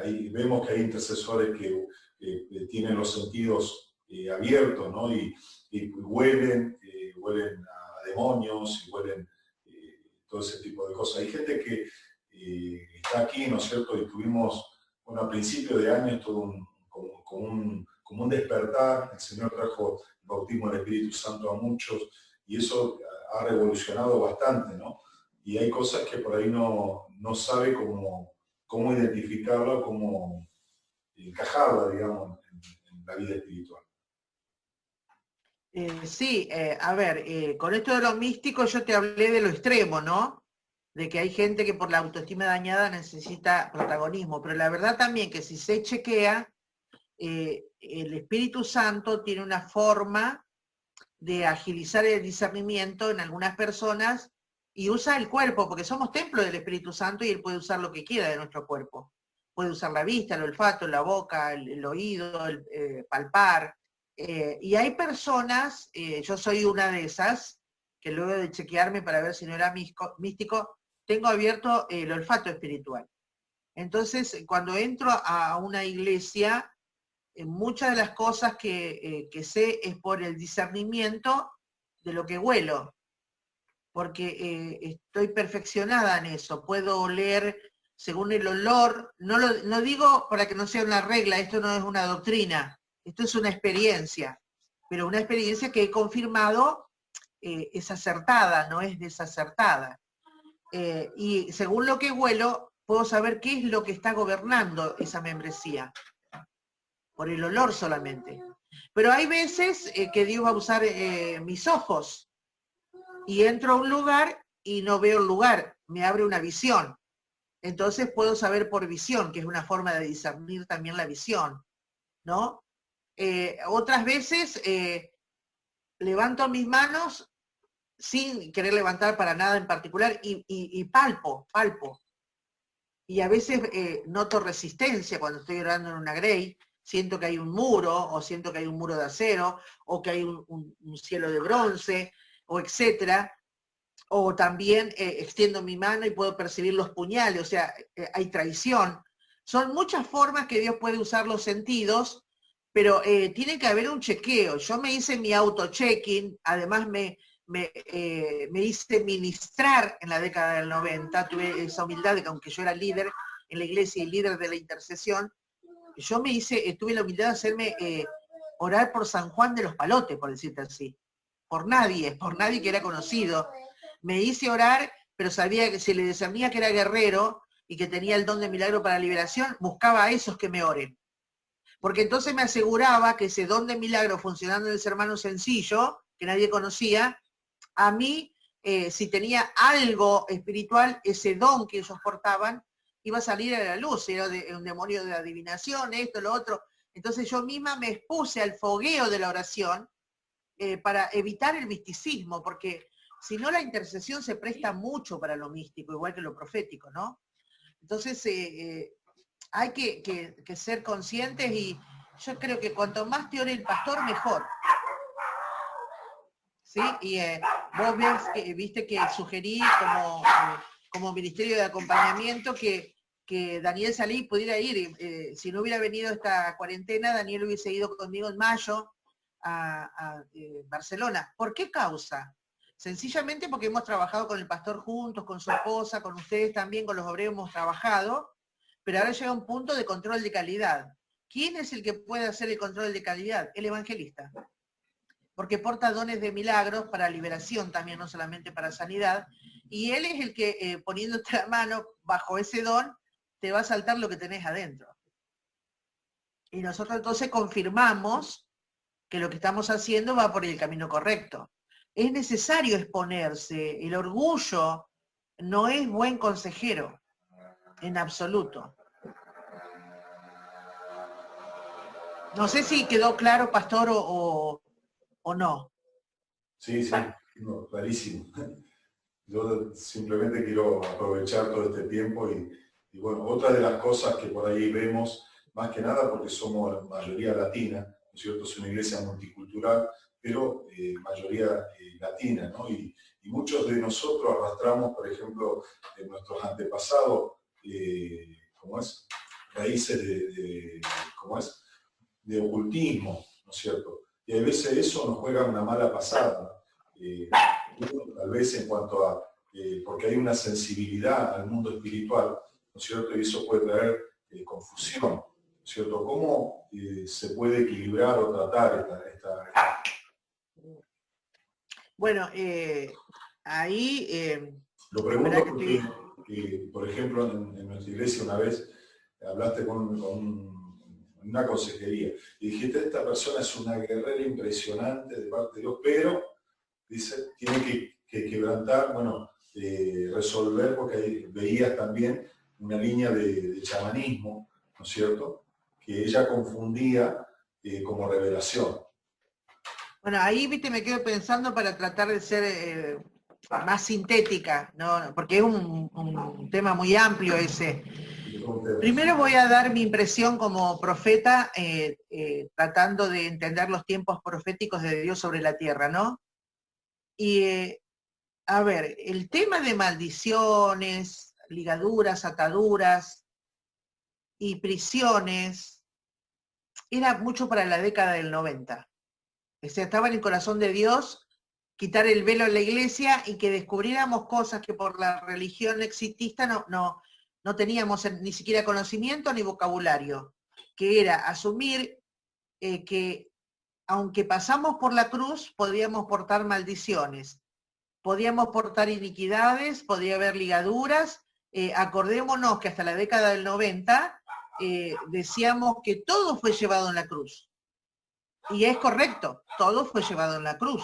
Ahí vemos que hay intercesores que tienen los sentidos abiertos, ¿no? Y huelen a demonios, y huelen todo ese tipo de cosas. Hay gente que está aquí, ¿no es cierto? Y tuvimos, bueno, a principio de año todo como un despertar. El Señor trajo el bautismo del Espíritu Santo a muchos, y eso ha revolucionado bastante, ¿no? Y hay cosas que por ahí no sabe cómo identificarla, cómo encajarla, digamos, en la vida espiritual. Sí, a ver, con esto de lo místico yo te hablé de lo extremo, ¿no? De que hay gente que por la autoestima dañada necesita protagonismo, pero la verdad también que si se chequea, el Espíritu Santo tiene una forma de agilizar el discernimiento en algunas personas y usa el cuerpo, porque somos templo del Espíritu Santo y Él puede usar lo que quiera de nuestro cuerpo. Puede usar la vista, el olfato, la boca, el oído, el palpar. Y hay personas, yo soy una de esas, que luego de chequearme para ver si no era místico, tengo abierto el olfato espiritual. Entonces, cuando entro a una iglesia, muchas de las cosas que sé es por el discernimiento de lo que huelo, porque estoy perfeccionada en eso, puedo oler según el olor, no digo para que no sea una regla, esto no es una doctrina, esto es una experiencia, pero una experiencia que he confirmado es acertada, no es desacertada. Y según lo que huelo, puedo saber qué es lo que está gobernando esa membresía. por el olor solamente. Pero hay veces que Dios va a usar mis ojos y entro a un lugar y no veo el lugar, me abre una visión. Entonces puedo saber por visión, que es una forma de discernir también la visión, ¿no? Otras veces levanto mis manos sin querer levantar para nada en particular y palpo. Y a veces noto resistencia cuando estoy orando en una grey, siento que hay un muro, o siento que hay un muro de acero, o que hay un cielo de bronce, o etcétera. O también extiendo mi mano y puedo percibir los puñales, o sea, hay traición. Son muchas formas que Dios puede usar los sentidos, pero tiene que haber un chequeo. Yo me hice mi auto-checking, además me hice ministrar en la década del 90, tuve esa humildad de que aunque yo era líder en la iglesia y líder de la intercesión, yo tuve la humildad de hacerme orar por San Juan de los Palotes, por decirte así. Por nadie que era conocido. Me hice orar, pero sabía que si le discernía que era guerrero y que tenía el don de milagro para liberación, buscaba a esos que me oren. Porque entonces me aseguraba que ese don de milagro funcionando en el hermano sencillo, que nadie conocía, a mí, si tenía algo espiritual, ese don que ellos portaban, iba a salir a la luz, era un demonio de adivinación, esto, lo otro. Entonces yo misma me expuse al fogueo de la oración para evitar el misticismo, porque si no la intercesión se presta mucho para lo místico, igual que lo profético, ¿no? Entonces hay que ser conscientes y yo creo que cuanto más te ore el pastor, mejor. ¿Sí? Y vos viste que sugerí como ministerio de acompañamiento que Daniel Salí pudiera ir. Si no hubiera venido esta cuarentena, Daniel hubiese ido conmigo en mayo a Barcelona. ¿Por qué causa? Sencillamente porque hemos trabajado con el pastor juntos, con su esposa, con ustedes también, con los obreros hemos trabajado, pero ahora llega un punto de control de calidad. ¿Quién es el que puede hacer el control de calidad? El evangelista. Porque porta dones de milagros para liberación también, no solamente para sanidad, y él es el que poniéndote la mano bajo ese don, te va a saltar lo que tenés adentro. Y nosotros entonces confirmamos que lo que estamos haciendo va por el camino correcto. Es necesario exponerse, el orgullo no es buen consejero, en absoluto. No sé si quedó claro, pastor, o no. Sí, no, clarísimo. Yo simplemente quiero aprovechar todo este tiempo y bueno, otra de las cosas que por ahí vemos, más que nada porque somos mayoría latina, ¿no es cierto? Es una iglesia multicultural, pero mayoría latina, ¿no? Y muchos de nosotros arrastramos, por ejemplo, de nuestros antepasados, ¿cómo es? Raíces de ocultismo, ¿no es cierto? Y a veces eso nos juega una mala pasada, tal vez en cuanto a, porque hay una sensibilidad al mundo espiritual, ¿no es cierto? Y eso puede traer confusión, ¿no es cierto? ¿Cómo se puede equilibrar o tratar esta... Bueno, ahí... Lo pregunto porque, por ejemplo, en nuestra iglesia una vez hablaste con una consejería y dijiste, esta persona es una guerrera impresionante de parte de Dios, pero, dice, tiene que quebrantar, bueno, resolver, porque ahí veías también una línea de chamanismo, ¿no es cierto?, que ella confundía como revelación. Bueno, ahí, viste, me quedo pensando para tratar de ser más sintética, ¿no? Porque es un tema muy amplio ese. Primero voy a dar mi impresión como profeta, tratando de entender los tiempos proféticos de Dios sobre la tierra, ¿no? Y, a ver, el tema de maldiciones, ligaduras, ataduras y prisiones era mucho para la década del 90. O sea, estaba en el corazón de Dios quitar el velo en la iglesia y que descubriéramos cosas que por la religión exitista no teníamos ni siquiera conocimiento ni vocabulario, que era asumir que aunque pasamos por la cruz, podíamos portar maldiciones, podíamos portar iniquidades, podía haber ligaduras. Acordémonos que hasta la década del 90 decíamos que todo fue llevado en la cruz. Y es correcto, todo fue llevado en la cruz.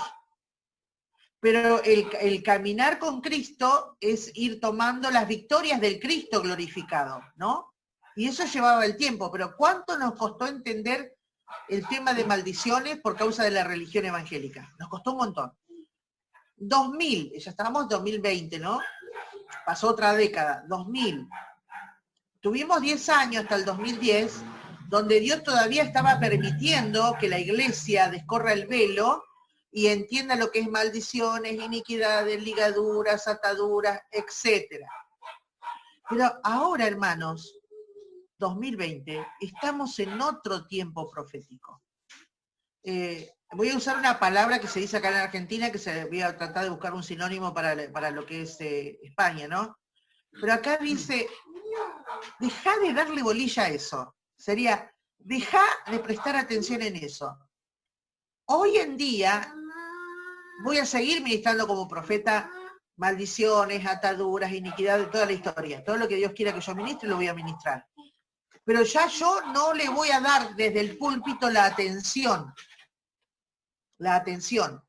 Pero el caminar con Cristo es ir tomando las victorias del Cristo glorificado, ¿no? Y eso llevaba el tiempo, pero ¿cuánto nos costó entender el tema de maldiciones por causa de la religión evangélica? Nos costó un montón. 2000, ya estábamos en 2020, ¿no? Pasó otra década, 2000. Tuvimos 10 años hasta el 2010, donde Dios todavía estaba permitiendo que la iglesia descorra el velo y entienda lo que es maldiciones, iniquidades, ligaduras, ataduras, etc. Pero ahora, hermanos, 2020, estamos en otro tiempo profético. Voy a usar una palabra que se dice acá en Argentina, que voy a tratar de buscar un sinónimo para lo que es España, ¿no? Pero acá dice, deja de darle bolilla a eso. Sería, deja de prestar atención en eso. Hoy en día, voy a seguir ministrando como profeta maldiciones, ataduras, iniquidades, toda la historia. Todo lo que Dios quiera que yo ministre, lo voy a ministrar. Pero ya yo no le voy a dar desde el púlpito la atención. La atención.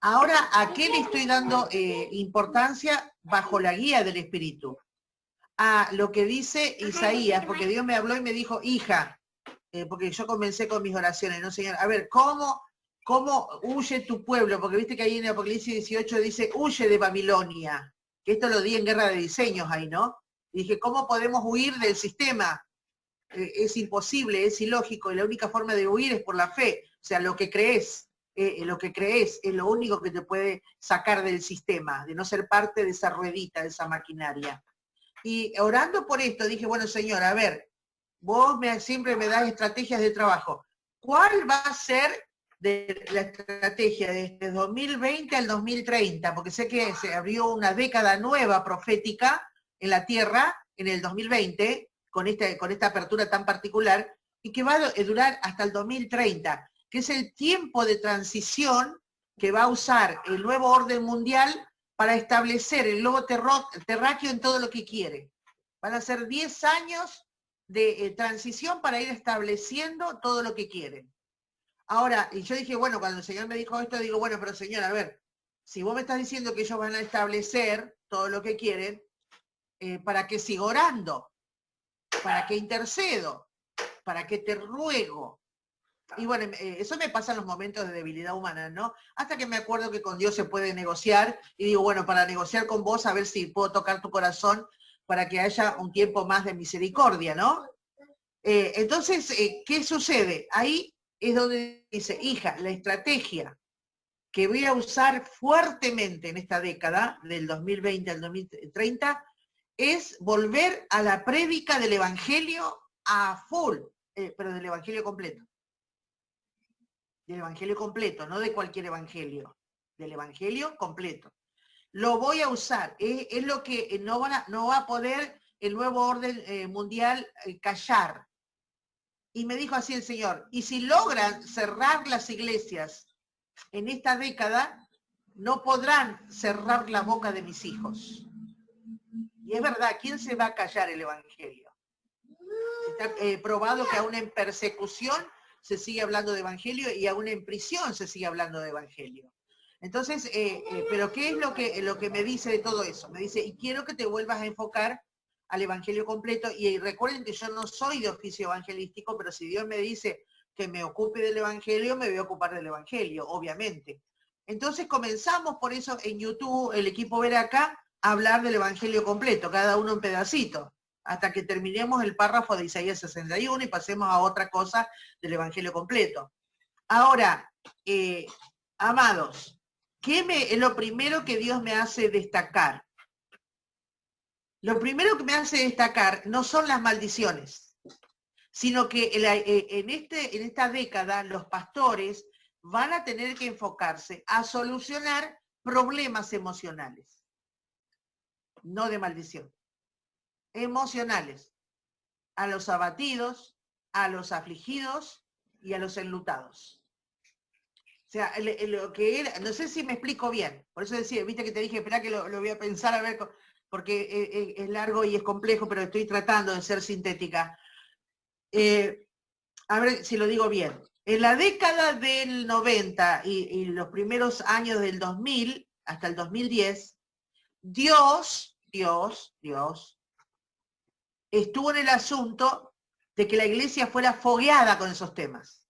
Ahora, ¿a qué le estoy dando importancia? Bajo la guía del Espíritu. A lo que dice Isaías, porque Dios me habló y me dijo, hija, porque yo comencé con mis oraciones, ¿no, Señor? A ver, ¿cómo huye tu pueblo? Porque viste que ahí en Apocalipsis 18 dice, huye de Babilonia. Que esto lo di en Guerra de Diseños ahí, ¿no? Y dije, ¿cómo podemos huir del sistema? Es imposible, es ilógico, y la única forma de huir es por la fe. O sea, lo que crees es lo único que te puede sacar del sistema, de no ser parte de esa ruedita, de esa maquinaria. Y orando por esto, dije, bueno, Señor, a ver, vos siempre me das estrategias de trabajo. ¿Cuál va a ser de la estrategia desde 2020 al 2030? Porque sé que se abrió una década nueva profética en la tierra en el 2020, con esta apertura tan particular, y que va a durar hasta el 2030, que es el tiempo de transición que va a usar el nuevo orden mundial para establecer el globo terráqueo en todo lo que quiere. Van a ser 10 años de transición para ir estableciendo todo lo que quieren. Ahora, y yo dije, bueno, cuando el Señor me dijo esto, digo, bueno, pero Señor, a ver, si vos me estás diciendo que ellos van a establecer todo lo que quieren, ¿para qué sigo orando? ¿Para qué intercedo? ¿Para qué te ruego? Y bueno, eso me pasa en los momentos de debilidad humana, ¿no? Hasta que me acuerdo que con Dios se puede negociar y digo, bueno, para negociar con vos, a ver si puedo tocar tu corazón para que haya un tiempo más de misericordia, ¿no? Entonces, ¿qué sucede? Ahí es donde dice, hija, la estrategia que voy a usar fuertemente en esta década, del 2020 al 2030, es volver a la prédica del Evangelio a full, pero del Evangelio completo. Del Evangelio completo, no de cualquier Evangelio, del Evangelio completo. Lo voy a usar, es lo que no va a poder el nuevo orden mundial callar. Y me dijo así el Señor, y si logran cerrar las iglesias en esta década, no podrán cerrar la boca de mis hijos. Y es verdad, ¿quién se va a callar el Evangelio? Está probado que aún en persecución se sigue hablando de Evangelio y aún en prisión se sigue hablando de Evangelio. Entonces, pero ¿qué es lo que me dice de todo eso? Me dice, y quiero que te vuelvas a enfocar al Evangelio completo, y recuerden que yo no soy de oficio evangelístico, pero si Dios me dice que me ocupe del Evangelio, me voy a ocupar del Evangelio, obviamente. Entonces comenzamos por eso en YouTube, el equipo Ver Acá, a hablar del Evangelio completo, cada uno un pedacito, hasta que terminemos el párrafo de Isaías 61 y pasemos a otra cosa del Evangelio completo. Ahora, amados, ¿qué es lo primero que Dios me hace destacar? Lo primero que me hace destacar no son las maldiciones, sino que en esta década los pastores van a tener que enfocarse a solucionar problemas emocionales, no de maldición, emocionales, a los abatidos, a los afligidos y a los enlutados. O sea, lo que era, no sé si me explico bien, por eso decía, viste que te dije, espera que lo voy a pensar a ver, porque es largo y es complejo, pero estoy tratando de ser sintética. A ver si lo digo bien. En la década del 90 y los primeros años del 2000, hasta el 2010, Dios estuvo en el asunto de que la iglesia fuera fogueada con esos temas.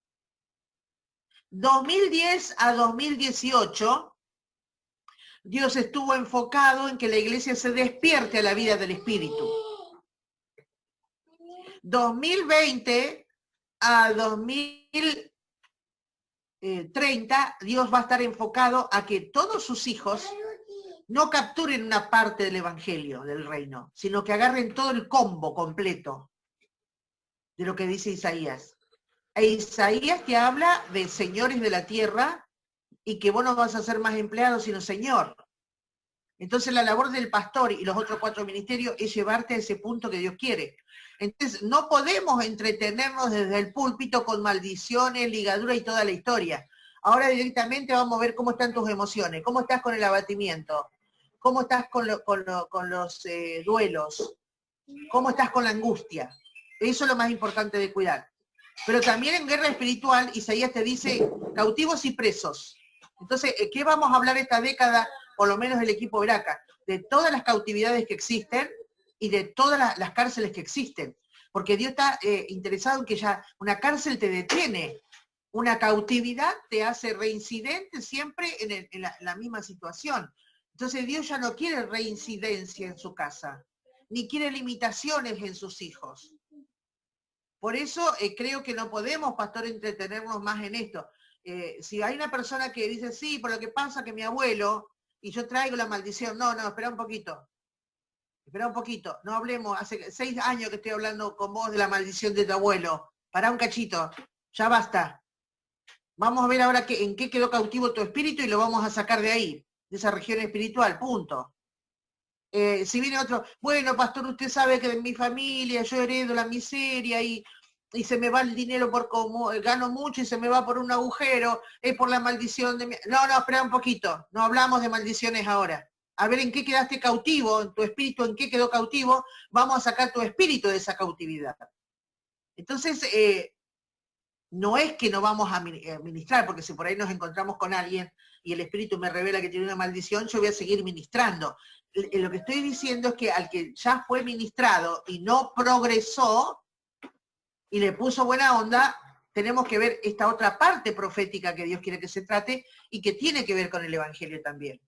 2010 a 2018, Dios estuvo enfocado en que la iglesia se despierte a la vida del Espíritu. 2020 a 2030, Dios va a estar enfocado a que todos sus hijos no capturen una parte del evangelio del reino, sino que agarren todo el combo completo de lo que dice Isaías. E Isaías que habla de señores de la tierra y que vos no vas a ser más empleado sino señor. Entonces la labor del pastor y los otros 4 ministerios es llevarte a ese punto que Dios quiere. Entonces no podemos entretenernos desde el púlpito con maldiciones, ligadura y toda la historia. Ahora directamente vamos a ver cómo están tus emociones, cómo estás con el abatimiento, cómo estás con los duelos, cómo estás con la angustia. Eso es lo más importante de cuidar. Pero también en guerra espiritual, Isaías te dice cautivos y presos. Entonces, ¿qué vamos a hablar esta década, por lo menos el equipo Veraca? De todas las cautividades que existen y de todas las cárceles que existen. Porque Dios está interesado en que ya una cárcel te detiene, una cautividad te hace reincidente siempre en la misma situación. Entonces Dios ya no quiere reincidencia en su casa, ni quiere limitaciones en sus hijos. Por eso creo que no podemos, pastor, entretenernos más en esto. Si hay una persona que dice, sí, por lo que pasa que mi abuelo, y yo traigo la maldición, no, espera un poquito, no hablemos, hace 6 años que estoy hablando con vos de la maldición de tu abuelo, pará un cachito, ya basta. Vamos a ver ahora en qué quedó cautivo tu espíritu y lo vamos a sacar de ahí, de esa región espiritual, punto. Si viene otro, bueno, pastor, usted sabe que de mi familia yo heredo la miseria y se me va el dinero por como gano mucho y se me va por un agujero, es por la maldición de mi... No, espera un poquito, no hablamos de maldiciones ahora. A ver en qué quedaste cautivo, en tu espíritu, en qué quedó cautivo, vamos a sacar tu espíritu de esa cautividad. Entonces, no es que no vamos a ministrar, porque si por ahí nos encontramos con alguien y el espíritu me revela que tiene una maldición, yo voy a seguir ministrando. Lo que estoy diciendo es que al que ya fue ministrado y no progresó y le puso buena onda, tenemos que ver esta otra parte profética que Dios quiere que se trate y que tiene que ver con el evangelio también.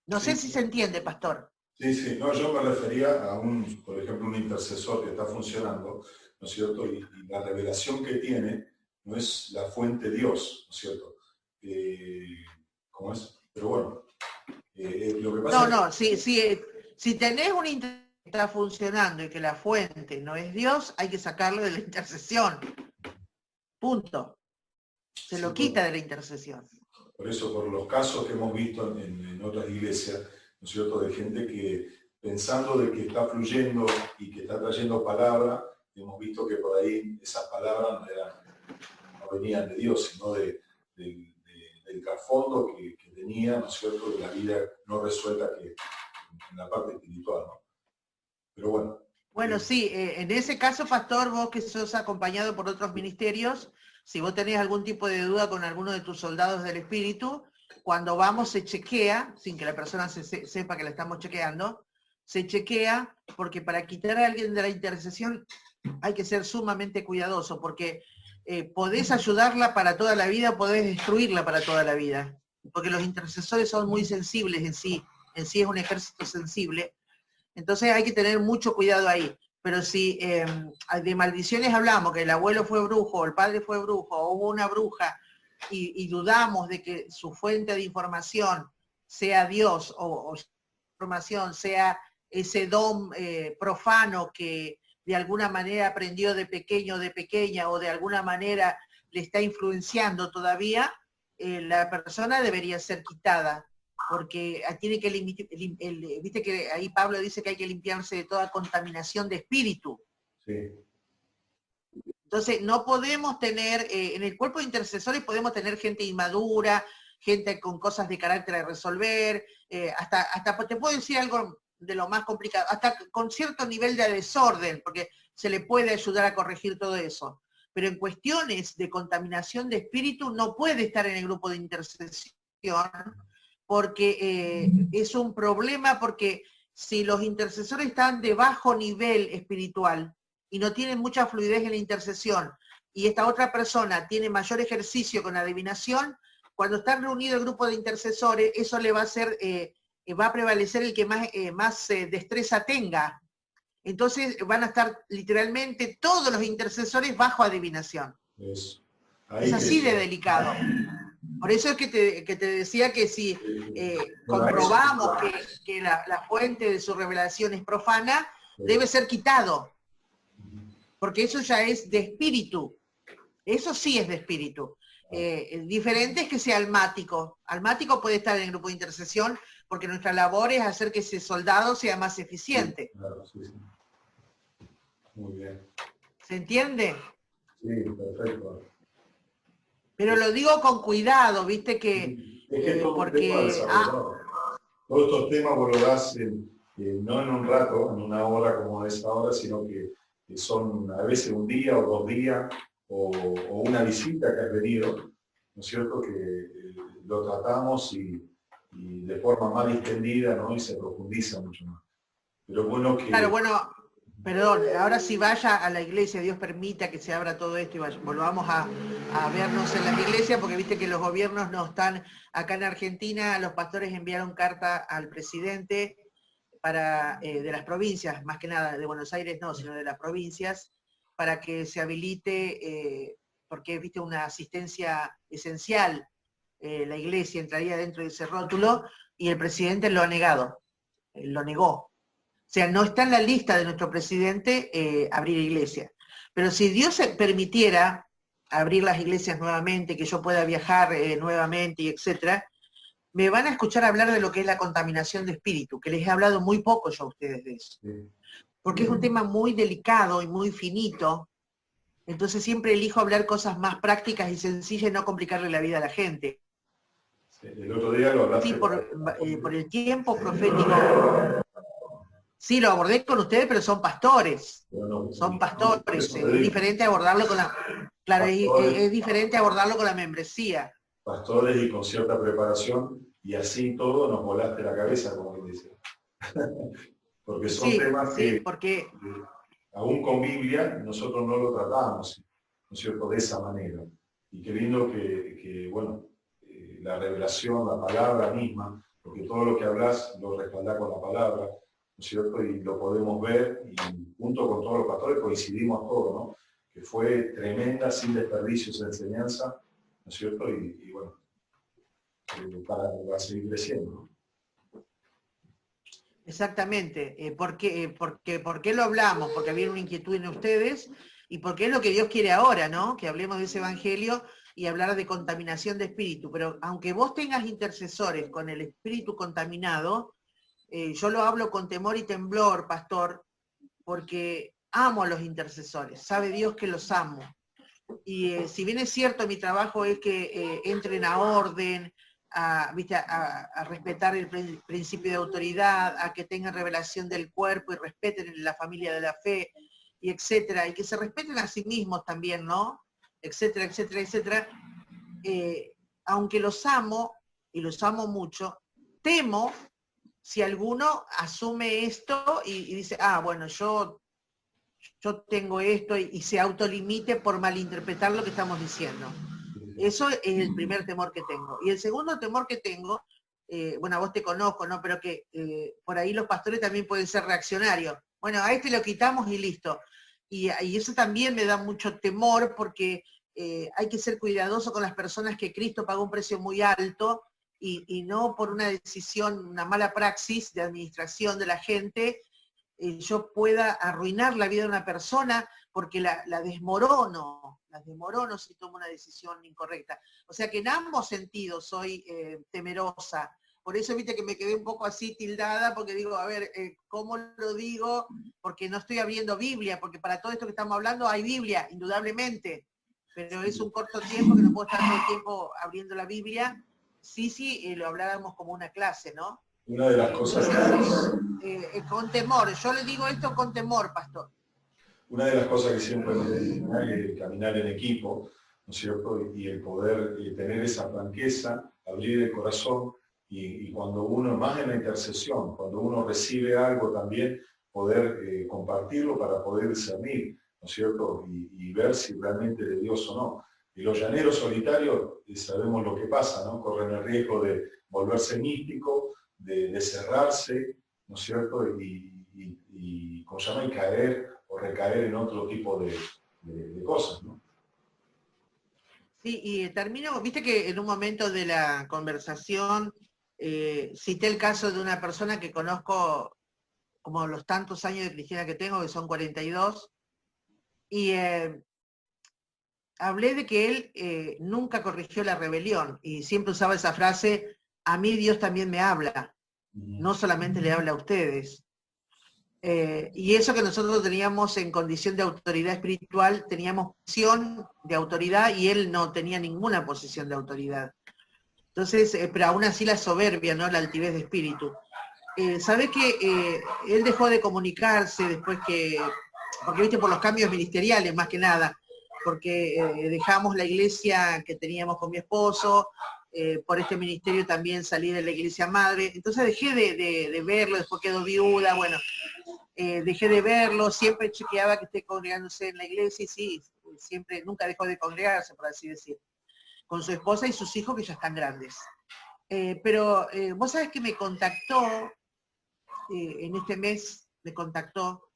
No sé si se entiende, pastor. Sí, no, yo me refería a por ejemplo, un intercesor que está funcionando, ¿no es cierto? Y la revelación que tiene no es la fuente Dios, ¿no es cierto? ¿Cómo es? Pero bueno, lo que pasa si tenés un intercesor que está funcionando y que la fuente no es Dios, hay que sacarlo de la intercesión. Punto. Se lo quita de la intercesión. Por eso, por los casos que hemos visto en otras iglesias, ¿no es cierto?, de gente que pensando de que está fluyendo y que está trayendo palabra, hemos visto que por ahí esas palabras no venían de Dios, sino del trasfondo que tenía, ¿no es cierto?, de la vida no resuelta que en la parte espiritual, ¿no? Pero bueno. Bueno, sí, en ese caso, pastor, vos que sos acompañado por otros ministerios, si vos tenés algún tipo de duda con alguno de tus soldados del espíritu, cuando vamos se chequea, sin que la persona sepa que la estamos chequeando, se chequea, porque para quitar a alguien de la intercesión hay que ser sumamente cuidadoso, porque podés ayudarla para toda la vida o podés destruirla para toda la vida, porque los intercesores son muy sensibles en sí es un ejército sensible, entonces hay que tener mucho cuidado ahí. Pero si de maldiciones hablamos, que el abuelo fue brujo, el padre fue brujo, o hubo una bruja, y dudamos de que su fuente de información sea Dios, o información sea ese don profano que de alguna manera aprendió de pequeño o de pequeña, o de alguna manera le está influenciando todavía, la persona debería ser quitada, porque tiene que viste que ahí Pablo dice que hay que limpiarse de toda contaminación de espíritu. Sí. Entonces no podemos tener, en el cuerpo de intercesores podemos tener gente inmadura, gente con cosas de carácter a resolver, hasta te puedo decir algo de lo más complicado, hasta con cierto nivel de desorden, porque se le puede ayudar a corregir todo eso. Pero en cuestiones de contaminación de espíritu no puede estar en el grupo de intercesión, porque es un problema, porque si los intercesores están de bajo nivel espiritual y no tienen mucha fluidez en la intercesión, y esta otra persona tiene mayor ejercicio con adivinación, cuando están reunidos el grupo de intercesores, eso le va a hacer, va a prevalecer el que más destreza tenga. Entonces van a estar literalmente todos los intercesores bajo adivinación. Es así de delicado. Por eso es que te decía que si comprobamos que la fuente de su revelación es profana, debe ser quitado. Porque eso ya es de espíritu. Eso sí es de espíritu. Diferente es que sea almático. Almático puede estar en el grupo de intercesión porque nuestra labor es hacer que ese soldado sea más eficiente. Claro, sí. Muy bien. ¿Se entiende? Sí, perfecto. Pero lo digo con cuidado, viste que... Es que porque... todos estos temas vos lo das no en un rato, en una hora como es ahora, sino que son a veces un día o 2 días, o una visita que has venido, ¿no es cierto? Que lo tratamos y de forma más distendida, ¿no? Y se profundiza mucho más. Pero bueno que... Claro, bueno, perdón, ahora sí vaya a la iglesia, Dios permita que se abra todo esto y volvamos a vernos en la iglesia, porque viste que los gobiernos no están, acá en Argentina los pastores enviaron carta al presidente de las provincias, más que nada de Buenos Aires no, sino de las provincias, para que se habilite, porque viste una asistencia esencial, la iglesia entraría dentro de ese rótulo, y el presidente lo ha negado, lo negó. O sea, no está en la lista de nuestro presidente abrir iglesia. Pero si Dios permitiera abrir las iglesias nuevamente, que yo pueda viajar nuevamente, y etcétera, me van a escuchar hablar de lo que es la contaminación de espíritu, que les he hablado muy poco yo a ustedes de eso. Porque es un tema muy delicado y muy finito, entonces siempre elijo hablar cosas más prácticas y sencillas y no complicarle la vida a la gente. Sí, el otro día lo hablaste. Sí, por el tiempo profético. Sí, lo abordé con ustedes, pero son pastores. Son pastores. Es diferente abordarlo con la... Claro, es diferente abordarlo con la membresía. Pastores y con cierta preparación, y así todo nos volaste la cabeza, como que dice. Porque son temas que aún con Biblia nosotros no lo tratamos, ¿no es cierto?, de esa manera. Y qué lindo que bueno, la revelación, la palabra misma, porque todo lo que hablas lo respaldás con la palabra, ¿no es cierto?, y lo podemos ver, y junto con todos los pastores coincidimos todos, ¿no?, que fue tremenda, sin desperdicios de enseñanza, ¿no es cierto?, y bueno, para seguir creciendo, ¿no? Exactamente. ¿Por qué lo hablamos? Porque había una inquietud en ustedes, y porque es lo que Dios quiere ahora, ¿no? Que hablemos de ese evangelio y hablar de contaminación de espíritu. Pero aunque vos tengas intercesores con el espíritu contaminado, yo lo hablo con temor y temblor, pastor, porque amo a los intercesores. Sabe Dios que los amo. Y si bien es cierto, mi trabajo es que entren a orden, a respetar el principio de autoridad, a que tengan revelación del cuerpo y respeten la familia de la fe, y etcétera, y que se respeten a sí mismos también, ¿no? Etcétera, etcétera, etcétera. Aunque los amo, y los amo mucho, temo si alguno asume esto y dice, bueno, yo tengo esto, y se autolimite por malinterpretar lo que estamos diciendo. Eso es el primer temor que tengo. Y el segundo temor que tengo, bueno, a vos te conozco, ¿no? Pero que por ahí los pastores también pueden ser reaccionarios. Bueno, a este lo quitamos y listo. Y eso también me da mucho temor, porque hay que ser cuidadoso con las personas que Cristo pagó un precio muy alto, y no por una decisión, una mala praxis de administración de la gente, yo pueda arruinar la vida de una persona porque la desmorono si tomo una decisión incorrecta. O sea que en ambos sentidos soy temerosa. Por eso viste que me quedé un poco así tildada, porque digo, a ver, ¿cómo lo digo? Porque no estoy abriendo Biblia, porque para todo esto que estamos hablando hay Biblia, indudablemente, pero es un corto tiempo que no puedo estar todo el tiempo abriendo la Biblia. Sí, lo habláramos como una clase, ¿no? Una de las cosas con temor, yo le digo esto con temor, pastor. Una de las cosas que siempre nos decimos es caminar en equipo, ¿no es cierto? Y el poder tener esa franqueza, abrir el corazón, y cuando uno, más en la intercesión, cuando uno recibe algo también, poder compartirlo para poder discernir, ¿no es cierto? Y ver si realmente de Dios o no. Y los llaneros solitarios, sabemos lo que pasa, ¿no? Corren el riesgo de volverse místico, de cerrarse, ¿no es cierto? Y como se llama, y caer o recaer en otro tipo de cosas, ¿no? Sí, y termino, viste que en un momento de la conversación cité el caso de una persona que conozco como los tantos años de cristiana que tengo, que son 42, y hablé de que él nunca corrigió la rebelión, y siempre usaba esa frase, a mí Dios también me habla, no solamente le habla a ustedes. Y eso que nosotros teníamos en condición de autoridad espiritual, teníamos posición de autoridad y él no tenía ninguna posición de autoridad. Entonces, pero aún así la soberbia, ¿no? La altivez de espíritu. ¿Sabés que él dejó de comunicarse después que, porque viste, por los cambios ministeriales más que nada, porque dejamos la iglesia que teníamos con mi esposo, por este ministerio también salí de la iglesia madre, entonces dejé de verlo, después quedó viuda, bueno, dejé de verlo, siempre chequeaba que esté congregándose en la iglesia y sí, siempre, nunca dejó de congregarse, por así decir, con su esposa y sus hijos que ya están grandes. Pero vos sabés que me contactó, en este mes me contactó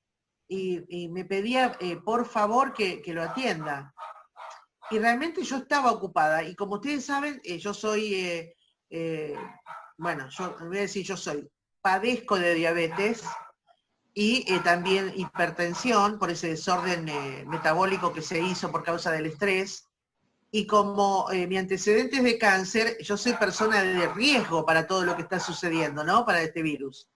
y me pedía por favor que lo atienda. Y realmente yo estaba ocupada y como ustedes saben, yo soy, bueno, yo voy a decir padezco de diabetes y también hipertensión por ese desorden metabólico que se hizo por causa del estrés. Y como mi antecedente es de cáncer, yo soy persona de riesgo para todo lo que está sucediendo, ¿no? Para este virus.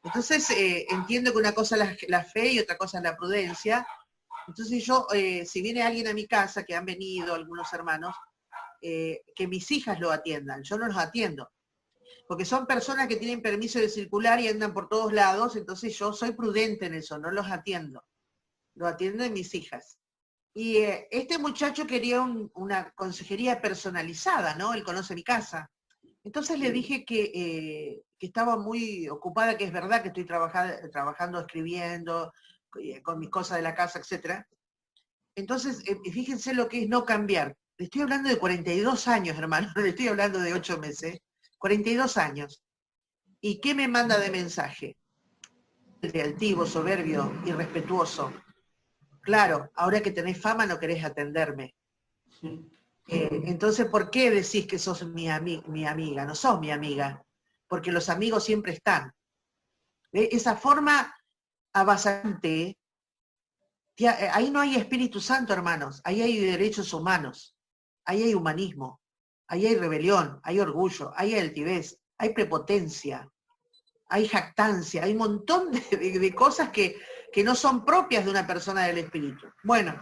Entonces, entiendo que una cosa es la fe y otra cosa es la prudencia. Entonces yo, si viene alguien a mi casa, que han venido algunos hermanos, que mis hijas lo atiendan, yo no los atiendo. Porque son personas que tienen permiso de circular y andan por todos lados, entonces yo soy prudente en eso, no los atiendo. Lo atiendo de mis hijas. Y este muchacho quería una consejería personalizada, ¿no? Él conoce mi casa. Entonces le dije que estaba muy ocupada, que es verdad que estoy trabajando, escribiendo, con mis cosas de la casa, etc. Entonces, fíjense lo que es no cambiar. Le estoy hablando de 42 años, hermano, le estoy hablando de 8 meses. 42 años. ¿Y qué me manda de mensaje? De altivo, soberbio, irrespetuoso. Claro, ahora que tenés fama no querés atenderme. Entonces, ¿por qué decís que sos mi amiga? No sos mi amiga, porque los amigos siempre están. Esa forma avasallante, ahí no hay Espíritu Santo, hermanos, ahí hay derechos humanos, ahí hay humanismo, ahí hay rebelión, hay orgullo, hay altivez, hay prepotencia, hay jactancia, hay un montón de cosas que no son propias de una persona del Espíritu. Bueno,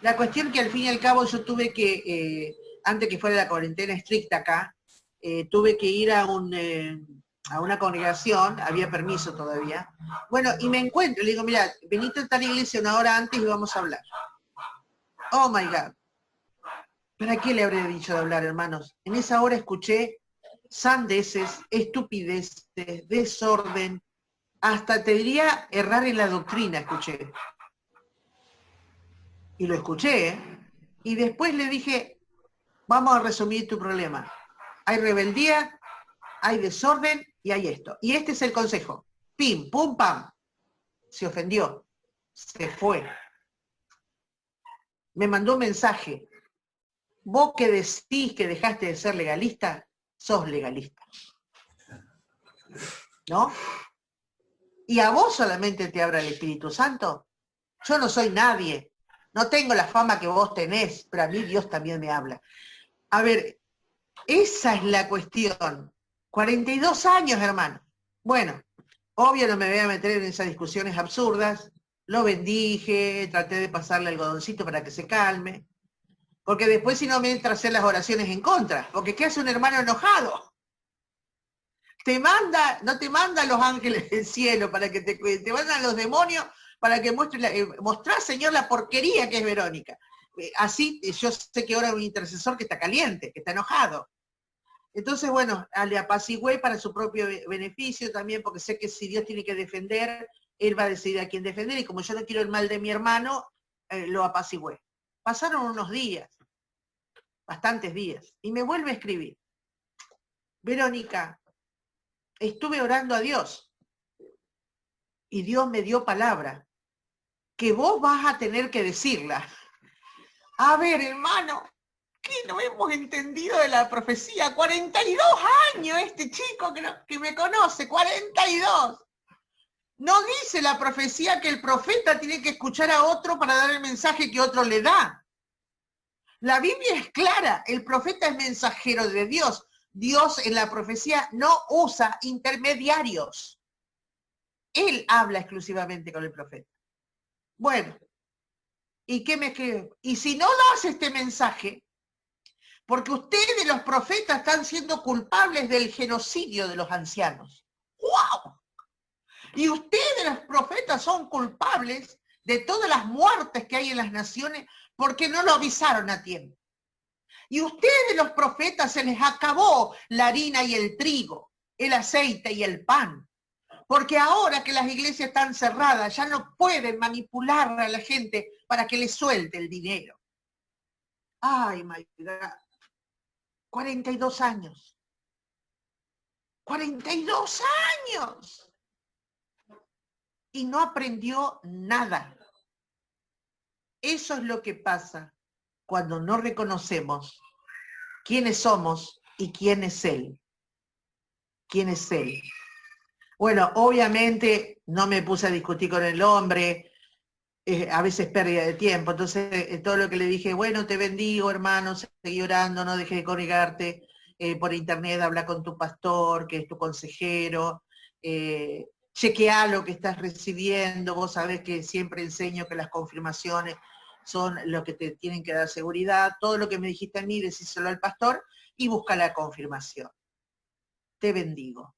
la cuestión que al fin y al cabo yo tuve que, antes que fuera la cuarentena estricta acá, tuve que ir a una congregación, había permiso todavía. Bueno, y me encuentro, le digo, mira, venite a tal iglesia una hora antes y vamos a hablar. Oh my God. ¿Para qué le habré dicho de hablar, hermanos? En esa hora escuché sandeces, estupideces, desorden, hasta te diría errar en la doctrina, escuché. Y lo escuché, ¿eh? Y después le dije, vamos a resumir tu problema. Hay rebeldía, hay desorden y hay esto. Y este es el consejo. Pim, pum, pam. Se ofendió. Se fue. Me mandó un mensaje. Vos que decís que dejaste de ser legalista, sos legalista. ¿No? ¿Y a vos solamente te habla el Espíritu Santo? Yo no soy nadie. No tengo la fama que vos tenés, pero a mí Dios también me habla. A ver, esa es la cuestión. 42 años, hermano. Bueno, obvio no me voy a meter en esas discusiones absurdas. Lo bendije, traté de pasarle algodoncito para que se calme. Porque después si no me entra a hacer las oraciones en contra. Porque ¿qué hace un hermano enojado? no te manda los ángeles del cielo para que te cuiden, te mandan los demonios para que mostrá, Señor, la porquería que es Verónica. Así yo sé que ahora hay un intercesor que está caliente, que está enojado. Entonces, bueno, le apacigué para su propio beneficio también, porque sé que si Dios tiene que defender, Él va a decidir a quién defender, y como yo no quiero el mal de mi hermano, lo apacigué. Pasaron unos días, bastantes días, y me vuelve a escribir. Verónica, estuve orando a Dios, y Dios me dio palabra, que vos vas a tener que decirla. A ver, hermano, ¿qué no hemos entendido de la profecía? 42 años este chico que me conoce, 42. No dice la profecía que el profeta tiene que escuchar a otro para dar el mensaje que otro le da. La Biblia es clara, el profeta es mensajero de Dios. Dios en la profecía no usa intermediarios. Él habla exclusivamente con el profeta. Bueno, ¿y qué me escribe? Y si no das este mensaje, porque ustedes los profetas están siendo culpables del genocidio de los ancianos. ¡Wow! Y ustedes los profetas son culpables de todas las muertes que hay en las naciones porque no lo avisaron a tiempo. Y ustedes los profetas se les acabó la harina y el trigo, el aceite y el pan. Porque ahora que las iglesias están cerradas, ya no pueden manipular a la gente para que les suelte el dinero. Ay, my God. 42 años. 42 años. Y no aprendió nada. Eso es lo que pasa cuando no reconocemos quiénes somos y quién es Él. ¿Quién es Él? Bueno, obviamente no me puse a discutir con el hombre, a veces pérdida de tiempo, entonces todo lo que le dije, bueno, te bendigo, hermano, seguí orando, no dejes de congregarte por internet, habla con tu pastor, que es tu consejero, chequea lo que estás recibiendo, vos sabés que siempre enseño que las confirmaciones son lo que te tienen que dar seguridad, todo lo que me dijiste a mí, decíselo al pastor y busca la confirmación. Te bendigo.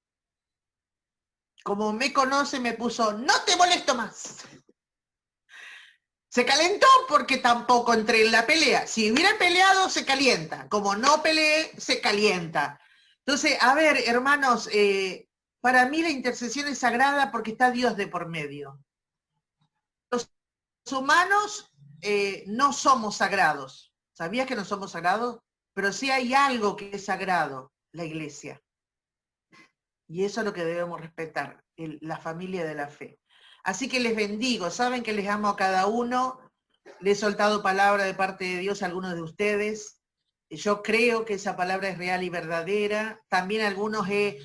Como me conoce, me puso, no te molesto más. Se calentó porque tampoco entré en la pelea. Si hubiera peleado, se calienta. Como no peleé, se calienta. Entonces, a ver, hermanos, para mí la intercesión es sagrada porque está Dios de por medio. Los humanos no somos sagrados. ¿Sabías que no somos sagrados? Pero sí hay algo que es sagrado, la iglesia. Y eso es lo que debemos respetar, la familia de la fe. Así que les bendigo, saben que les amo a cada uno, le he soltado palabra de parte de Dios a algunos de ustedes, yo creo que esa palabra es real y verdadera, también a algunos he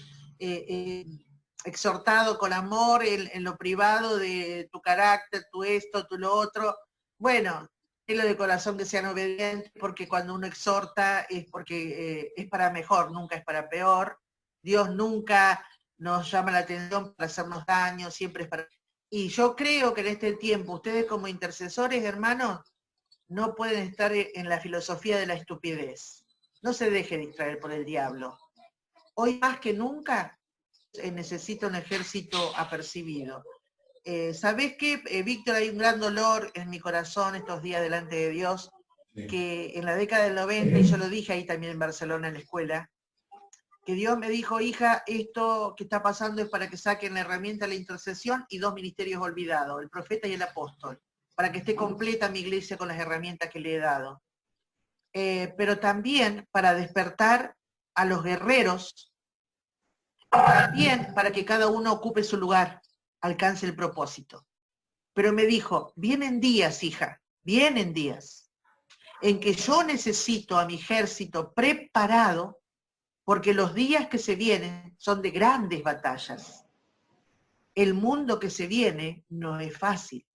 exhortado con amor en lo privado de tu carácter, tu esto, tu lo otro. Bueno, es lo de corazón que sean obedientes, porque cuando uno exhorta es porque es para mejor, nunca es para peor. Dios nunca nos llama la atención para hacernos daño, siempre es para... Y yo creo que en este tiempo, ustedes como intercesores, hermanos, no pueden estar en la filosofía de la estupidez. No se deje distraer por el diablo. Hoy más que nunca necesita un ejército apercibido. ¿Sabés qué, Víctor? Hay un gran dolor en mi corazón estos días delante de Dios, que en la década del 90, y yo lo dije ahí también en Barcelona en la escuela, que Dios me dijo, hija, esto que está pasando es para que saquen la herramienta de la intercesión y 2 ministerios olvidados, el profeta y el apóstol, para que esté completa mi iglesia con las herramientas que le he dado. Pero también para despertar a los guerreros, también para que cada uno ocupe su lugar, alcance el propósito. Pero me dijo, vienen días, hija, vienen días, en que yo necesito a mi ejército preparado, porque los días que se vienen son de grandes batallas. El mundo que se viene no es fácil.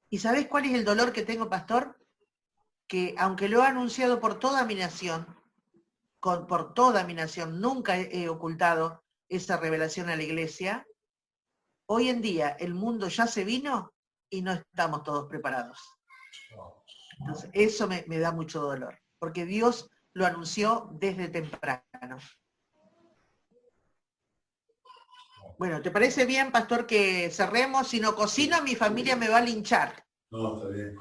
¿Y sabés cuál es el dolor que tengo, pastor? Que aunque lo he anunciado por toda mi nación, nunca he ocultado esa revelación a la iglesia, hoy en día el mundo ya se vino y no estamos todos preparados. Entonces, eso me da mucho dolor, porque Dios lo anunció desde temprano. Bueno, ¿te parece bien, pastor, que cerremos? Si no cocino, mi familia me va a linchar. No, está bien.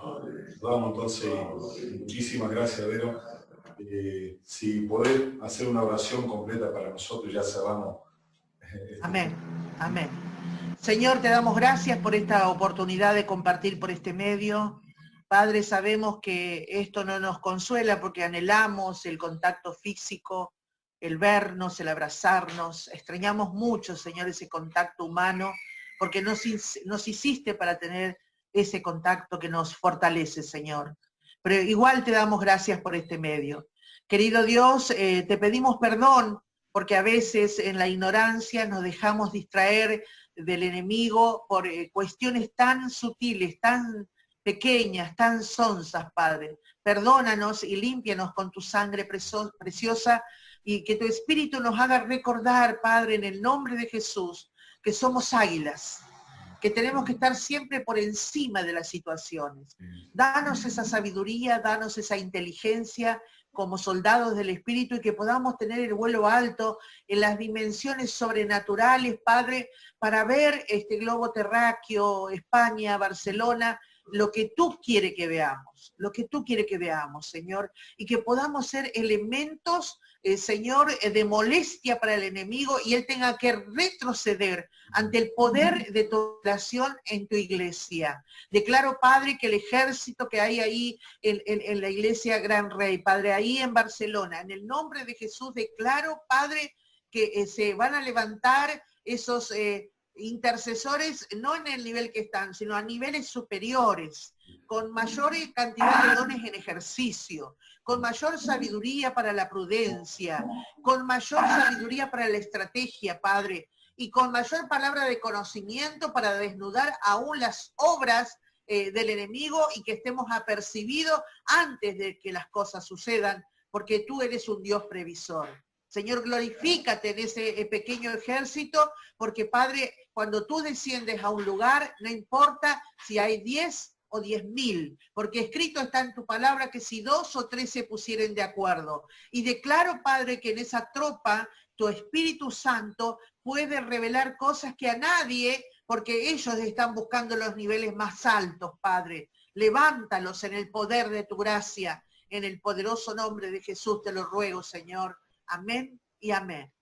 Vamos entonces, muchísimas gracias, Vero. Si podés hacer una oración completa para nosotros, ya cerramos. Amén, amén. Señor, te damos gracias por esta oportunidad de compartir por este medio. Padre, sabemos que esto no nos consuela porque anhelamos el contacto físico, el vernos, el abrazarnos. Extrañamos mucho, Señor, ese contacto humano, porque nos hiciste para tener ese contacto que nos fortalece, Señor. Pero igual te damos gracias por este medio. Querido Dios, te pedimos perdón, porque a veces en la ignorancia nos dejamos distraer del enemigo por cuestiones tan sutiles, tan pequeñas, tan sonzas, Padre. Perdónanos y límpianos con tu sangre preciosa y que tu Espíritu nos haga recordar, Padre, en el nombre de Jesús, que somos águilas, que tenemos que estar siempre por encima de las situaciones. Danos esa sabiduría, danos esa inteligencia como soldados del Espíritu y que podamos tener el vuelo alto en las dimensiones sobrenaturales, Padre, para ver este globo terráqueo, España, Barcelona, lo que tú quieres que veamos, Señor, y que podamos ser elementos, Señor, de molestia para el enemigo y él tenga que retroceder ante el poder de tu oración en tu iglesia. Declaro, Padre, que el ejército que hay ahí en la iglesia Gran Rey, Padre, ahí en Barcelona, en el nombre de Jesús, declaro, Padre, que se van a levantar esos intercesores, no en el nivel que están, sino a niveles superiores, con mayor cantidad de dones en ejercicio, con mayor sabiduría para la prudencia, con mayor sabiduría para la estrategia, Padre, y con mayor palabra de conocimiento para desnudar aún las obras del enemigo y que estemos apercibidos antes de que las cosas sucedan, porque tú eres un Dios previsor. Señor, glorifícate en ese pequeño ejército, porque Padre, cuando tú desciendes a un lugar, no importa si hay 10 o 10.000, porque escrito está en tu palabra que si 2 o 3 se pusieren de acuerdo. Y declaro, Padre, que en esa tropa, tu Espíritu Santo puede revelar cosas que a nadie, porque ellos están buscando los niveles más altos, Padre. Levántalos en el poder de tu gracia, en el poderoso nombre de Jesús te lo ruego, Señor. Amén y amén.